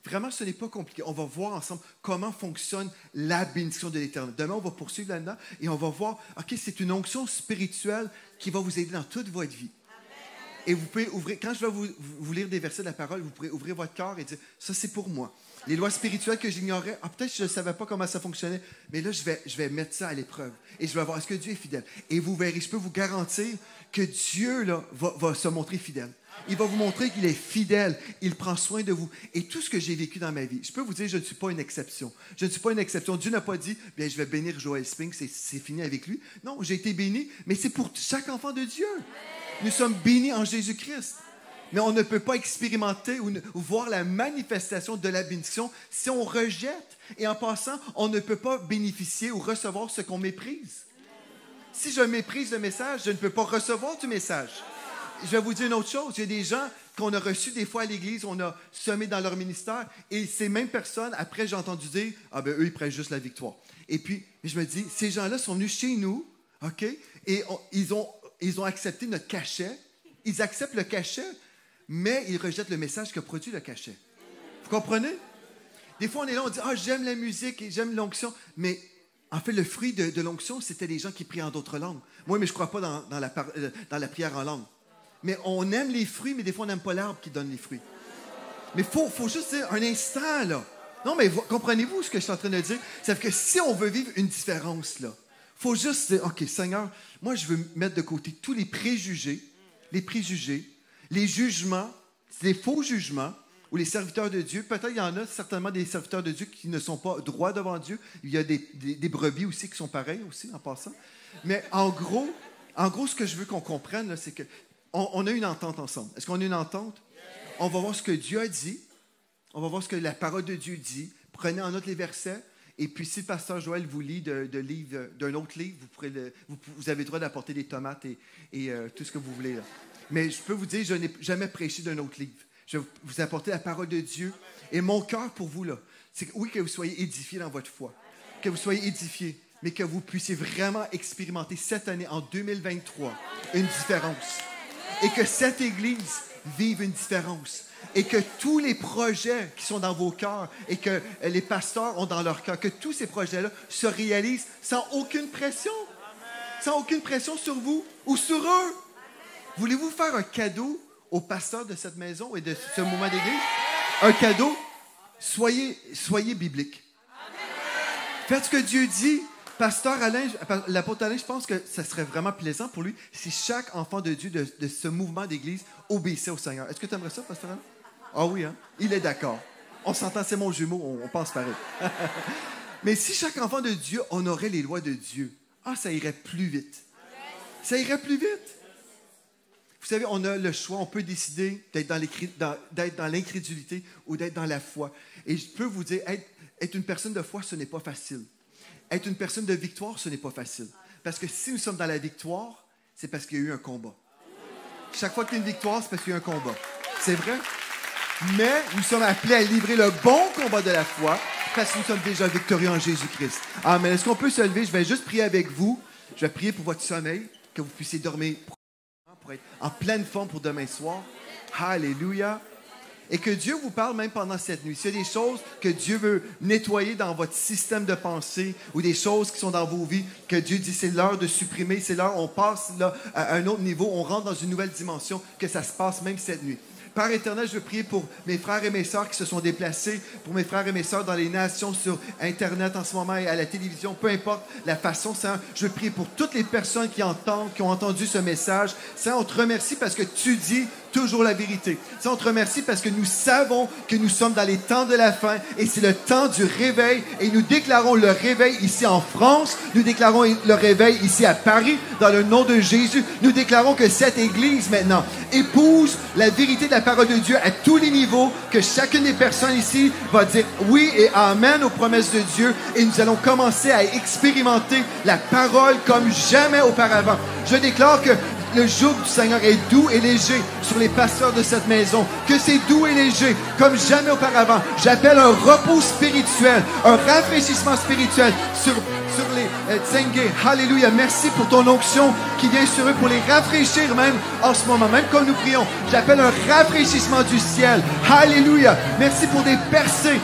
Vraiment, ce n'est pas compliqué. On va voir ensemble comment fonctionne la bénédiction de l'Éternel. Demain, on va poursuivre là-dedans et on va voir, OK, c'est une onction spirituelle qui va vous aider dans toute votre vie. Et vous pouvez ouvrir, quand je vais vous lire des versets de la parole, vous pourrez ouvrir votre cœur et dire, ça c'est pour moi. Les lois spirituelles que j'ignorais, peut-être que je ne savais pas comment ça fonctionnait, mais là, je vais mettre ça à l'épreuve. Et je vais voir, est-ce que Dieu est fidèle? Et vous verrez, je peux vous garantir que Dieu là, va se montrer fidèle. Il va vous montrer qu'il est fidèle. Il prend soin de vous. Et tout ce que j'ai vécu dans ma vie, je peux vous dire, je ne suis pas une exception. Je ne suis pas une exception. Dieu n'a pas dit, bien, je vais bénir Joël Spink, c'est fini avec lui. Non, j'ai été béni, mais c'est pour chaque enfant de Dieu. Nous sommes bénis en Jésus-Christ. Mais on ne peut pas expérimenter ou voir la manifestation de la bénédiction si on rejette. Et en passant, on ne peut pas bénéficier ou recevoir ce qu'on méprise. Si je méprise le message, je ne peux pas recevoir du message. Je vais vous dire une autre chose. Il y a des gens qu'on a reçus des fois à l'église, on a semé dans leur ministère, et ces mêmes personnes, après, j'ai entendu dire, ah ben eux, ils prennent juste la victoire. Et puis, je me dis, ces gens-là sont venus chez nous, OK, et ils ont accepté notre cachet. Ils acceptent le cachet, mais ils rejettent le message que produit le cachet. Vous comprenez? Des fois, on est là, on dit, ah, j'aime la musique et j'aime l'onction, mais en fait, le fruit de l'onction, c'était les gens qui prient en d'autres langues. Moi, mais je ne crois pas dans la prière en langue. Mais on aime les fruits, mais des fois, on n'aime pas l'arbre qui donne les fruits. Mais il faut juste dire un instant, là. Non, mais comprenez-vous ce que je suis en train de dire? C'est que si on veut vivre une différence, là, il faut juste dire, OK, Seigneur, moi, je veux mettre de côté tous les préjugés, les jugements, les faux jugements, ou les serviteurs de Dieu. Peut-être il y en a certainement des serviteurs de Dieu qui ne sont pas droits devant Dieu. Il y a des brebis aussi qui sont pareils aussi, en passant. Mais en gros, ce que je veux qu'on comprenne, là, c'est que on a une entente ensemble. Est-ce qu'on a une entente? On va voir ce que Dieu a dit. On va voir ce que la parole de Dieu dit. Prenez en note les versets. Et puis, si le pasteur Joël vous lit d'un autre livre, vous avez le droit d'apporter des tomates et tout ce que vous voulez. Là. Mais je peux vous dire, je n'ai jamais prêché d'un autre livre. Je vais vous apporter la parole de Dieu. Et mon cœur pour vous, là, c'est que, oui, que vous soyez édifiés dans votre foi. Que vous soyez édifiés, mais que vous puissiez vraiment expérimenter cette année, en 2023, une différence. Et que cette Église vive une différence. Et que tous les projets qui sont dans vos cœurs et que les pasteurs ont dans leur cœur, que tous ces projets-là se réalisent sans aucune pression. Sans aucune pression sur vous ou sur eux. Voulez-vous faire un cadeau au pasteur de cette maison et de ce mouvement d'église? Un cadeau? Soyez biblique. Faites ce que Dieu dit. Pasteur Alain, l'apôtre Alain, je pense que ça serait vraiment plaisant pour lui si chaque enfant de Dieu de ce mouvement d'église obéissait au Seigneur. Est-ce que tu aimerais ça, pasteur Alain? Ah oui, hein? Il est d'accord. On s'entend, c'est mon jumeau, on pense pareil. Mais si chaque enfant de Dieu honorait les lois de Dieu, ça irait plus vite. Ça irait plus vite. Vous savez, on a le choix, on peut décider d'être dans l'incrédulité ou d'être dans la foi. Et je peux vous dire, être une personne de foi, ce n'est pas facile. Être une personne de victoire, ce n'est pas facile. Parce que si nous sommes dans la victoire, c'est parce qu'il y a eu un combat. Chaque fois qu'il y a une victoire, c'est parce qu'il y a eu un combat. C'est vrai? Mais nous sommes appelés à livrer le bon combat de la foi parce que nous sommes déjà victorieux en Jésus-Christ. Amen. Est-ce qu'on peut se lever? Je vais juste prier avec vous. Je vais prier pour votre sommeil, que vous puissiez dormir pour être en pleine forme pour demain soir. Alléluia. Et que Dieu vous parle même pendant cette nuit. S'il y a des choses que Dieu veut nettoyer dans votre système de pensée ou des choses qui sont dans vos vies, que Dieu dit c'est l'heure de supprimer, c'est l'heure, on passe là, à un autre niveau, on rentre dans une nouvelle dimension, que ça se passe même cette nuit. Père éternel, je veux prier pour mes frères et mes sœurs qui se sont déplacés, pour mes frères et mes sœurs dans les nations, sur Internet en ce moment et à la télévision, peu importe la façon, Seigneur. Je veux prier pour toutes les personnes qui entendent, qui ont entendu ce message. Seigneur, on te remercie parce que tu dis toujours la vérité. Seigneur, on te remercie parce que nous savons que nous sommes dans les temps de la fin et c'est le temps du réveil et nous déclarons le réveil ici en France, nous déclarons le réveil ici à Paris, dans le nom de Jésus. Nous déclarons que cette Église maintenant épouse la vérité de la parole de Dieu à tous les niveaux, que chacune des personnes ici va dire oui et amen aux promesses de Dieu et nous allons commencer à expérimenter la parole comme jamais auparavant. Je déclare que le joug du Seigneur est doux et léger sur les pasteurs de cette maison, que c'est doux et léger comme jamais auparavant. J'appelle un repos spirituel, un rafraîchissement spirituel sur les Tsenge. Alléluia. Merci pour ton onction qui vient sur eux pour les rafraîchir même en ce moment, même comme nous prions. J'appelle un rafraîchissement du ciel. Alléluia. Merci pour des percées,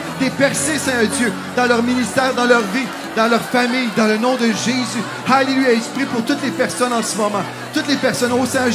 Seigneur Dieu, dans leur ministère, dans leur vie, dans leur famille, dans le nom de Jésus. Alléluia. Et je prie pour toutes les personnes en ce moment. Toutes les personnes, oh Seigneur,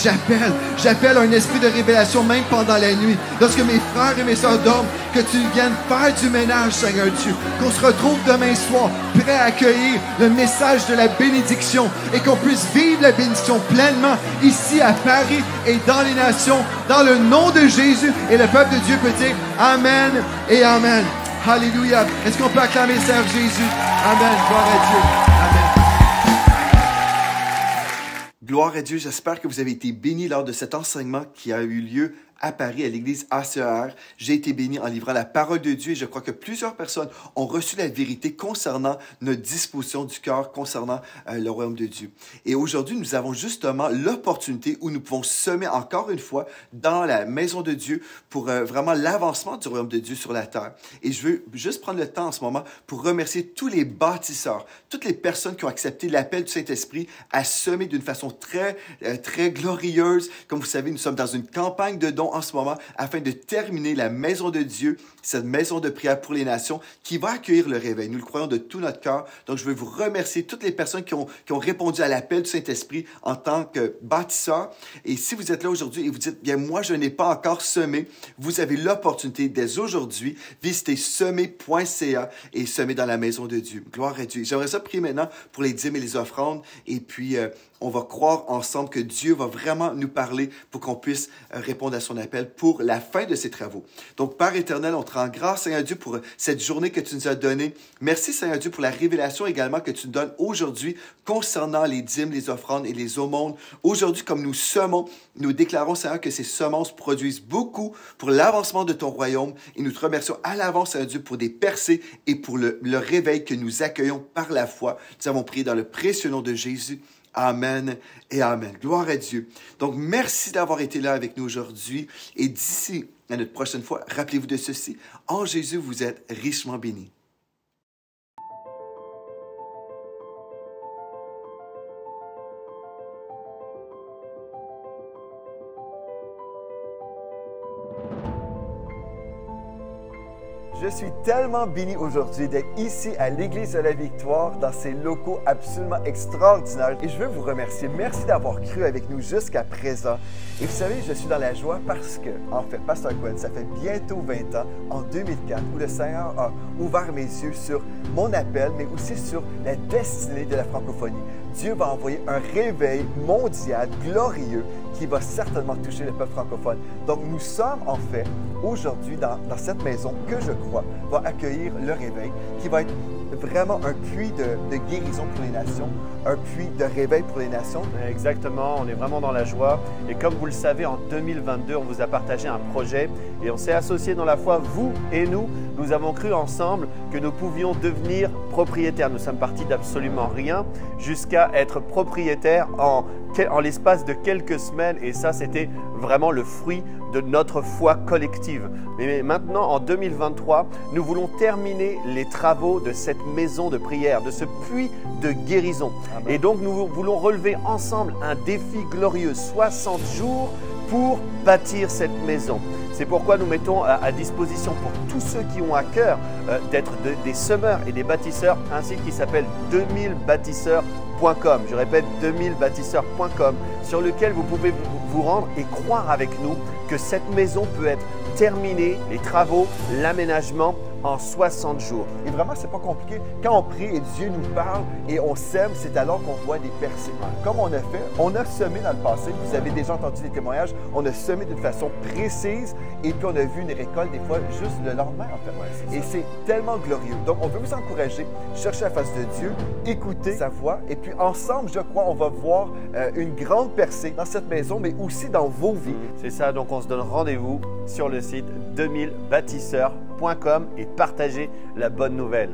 j'appelle un esprit de révélation même pendant la nuit. Lorsque mes frères et mes sœurs dorment, que tu viennes faire du ménage, Seigneur Dieu. Qu'on se retrouve demain soir, prêt à accueillir le message de la bénédiction et qu'on puisse vivre la bénédiction pleinement ici à Paris et dans les nations, dans le nom de Jésus. Et le peuple de Dieu peut dire Amen et Amen. Alléluia. Est-ce qu'on peut acclamer Seigneur Jésus? Amen. Gloire à Dieu. Amen. Gloire à Dieu, j'espère que vous avez été bénis lors de cet enseignement qui a eu lieu à Paris, à l'église ACER. J'ai été béni en livrant la parole de Dieu et je crois que plusieurs personnes ont reçu la vérité concernant notre disposition du cœur, concernant le royaume de Dieu. Et aujourd'hui, nous avons justement l'opportunité où nous pouvons semer encore une fois dans la maison de Dieu pour vraiment l'avancement du royaume de Dieu sur la terre. Et je veux juste prendre le temps en ce moment pour remercier tous les bâtisseurs, toutes les personnes qui ont accepté l'appel du Saint-Esprit à semer d'une façon très glorieuse. Comme vous savez, nous sommes dans une campagne de dons en ce moment afin de terminer la maison de Dieu, cette maison de prière pour les nations qui va accueillir le réveil. Nous le croyons de tout notre cœur. Donc, je veux vous remercier toutes les personnes qui ont répondu à l'appel du Saint-Esprit en tant que bâtisseurs. Et si vous êtes là aujourd'hui et vous dites, bien, moi, je n'ai pas encore semé, vous avez l'opportunité dès aujourd'hui, visiter semer.ca et semer dans la maison de Dieu. Gloire à Dieu. J'aimerais ça prier maintenant pour les dîmes et les offrandes. Et puis, on va croire ensemble que Dieu va vraiment nous parler pour qu'on puisse répondre à son appel pour la fin de ses travaux. Donc, Père éternel, on te rend grâce, Seigneur Dieu, pour cette journée que tu nous as donnée. Merci, Seigneur Dieu, pour la révélation également que tu nous donnes aujourd'hui concernant les dîmes, les offrandes et les aumônes. Aujourd'hui, comme nous semons, nous déclarons, Seigneur, que ces semences produisent beaucoup pour l'avancement de ton royaume et nous te remercions à l'avance, Seigneur Dieu, pour des percées et pour le réveil que nous accueillons par la foi. Nous avons prié dans le précieux nom de Jésus. Amen et Amen. Gloire à Dieu. Donc, merci d'avoir été là avec nous aujourd'hui. Et d'ici à notre prochaine fois, rappelez-vous de ceci. En Jésus, vous êtes richement bénis. Je Je suis tellement béni aujourd'hui d'être ici à l'Église de la Victoire dans ces locaux absolument extraordinaires et je veux vous remercier. Merci d'avoir cru avec nous jusqu'à présent. Et vous savez, je suis dans la joie parce que, en fait, Pasteur Gwen, ça fait bientôt 20 ans, en 2004, où le Seigneur a ouvert mes yeux sur mon appel, mais aussi sur la destinée de la francophonie. Dieu va envoyer un réveil mondial glorieux qui va certainement toucher le peuple francophone. Donc, nous sommes en fait aujourd'hui dans cette maison que je crois va accueillir le réveil, qui va être vraiment un puits de guérison pour les nations, un puits de réveil pour les nations. Exactement, on est vraiment dans la joie. Et comme vous le savez, en 2022, on vous a partagé un projet et on s'est associés dans la foi, vous et nous. Nous avons cru ensemble que nous pouvions devenir propriétaires. Nous sommes partis d'absolument rien jusqu'à être propriétaires en l'espace de quelques semaines. Et ça, c'était vraiment le fruit de notre foi collective. Mais maintenant, en 2023, nous voulons terminer les travaux de cette maison de prière, de ce puits de guérison. Amen. Et donc, nous voulons relever ensemble un défi glorieux, 60 jours pour bâtir cette maison. C'est pourquoi nous mettons à disposition pour tous ceux qui ont à cœur d'être des semeurs et des bâtisseurs, un site qui s'appelle 2000bâtisseurs.com. Je répète, 2000bâtisseurs.com, sur lequel vous pouvez vous rendre et croire avec nous que cette maison peut être terminée, les travaux, l'aménagement, en 60 jours. Et vraiment, c'est pas compliqué. Quand on prie et Dieu nous parle et on sème, c'est alors qu'on voit des percées. Comme on a fait, on a semé dans le passé. Vous avez déjà entendu des témoignages. On a semé d'une façon précise et puis on a vu une récolte des fois juste le lendemain en fait. Ouais, et c'est tellement glorieux. Donc, on veut vous encourager, chercher la face de Dieu, écouter sa voix et puis ensemble, je crois, on va voir une grande percée dans cette maison, mais aussi dans vos vies. C'est ça. Donc, on se donne rendez-vous sur le site 2000bâtisseurs.com et partagez la bonne nouvelle.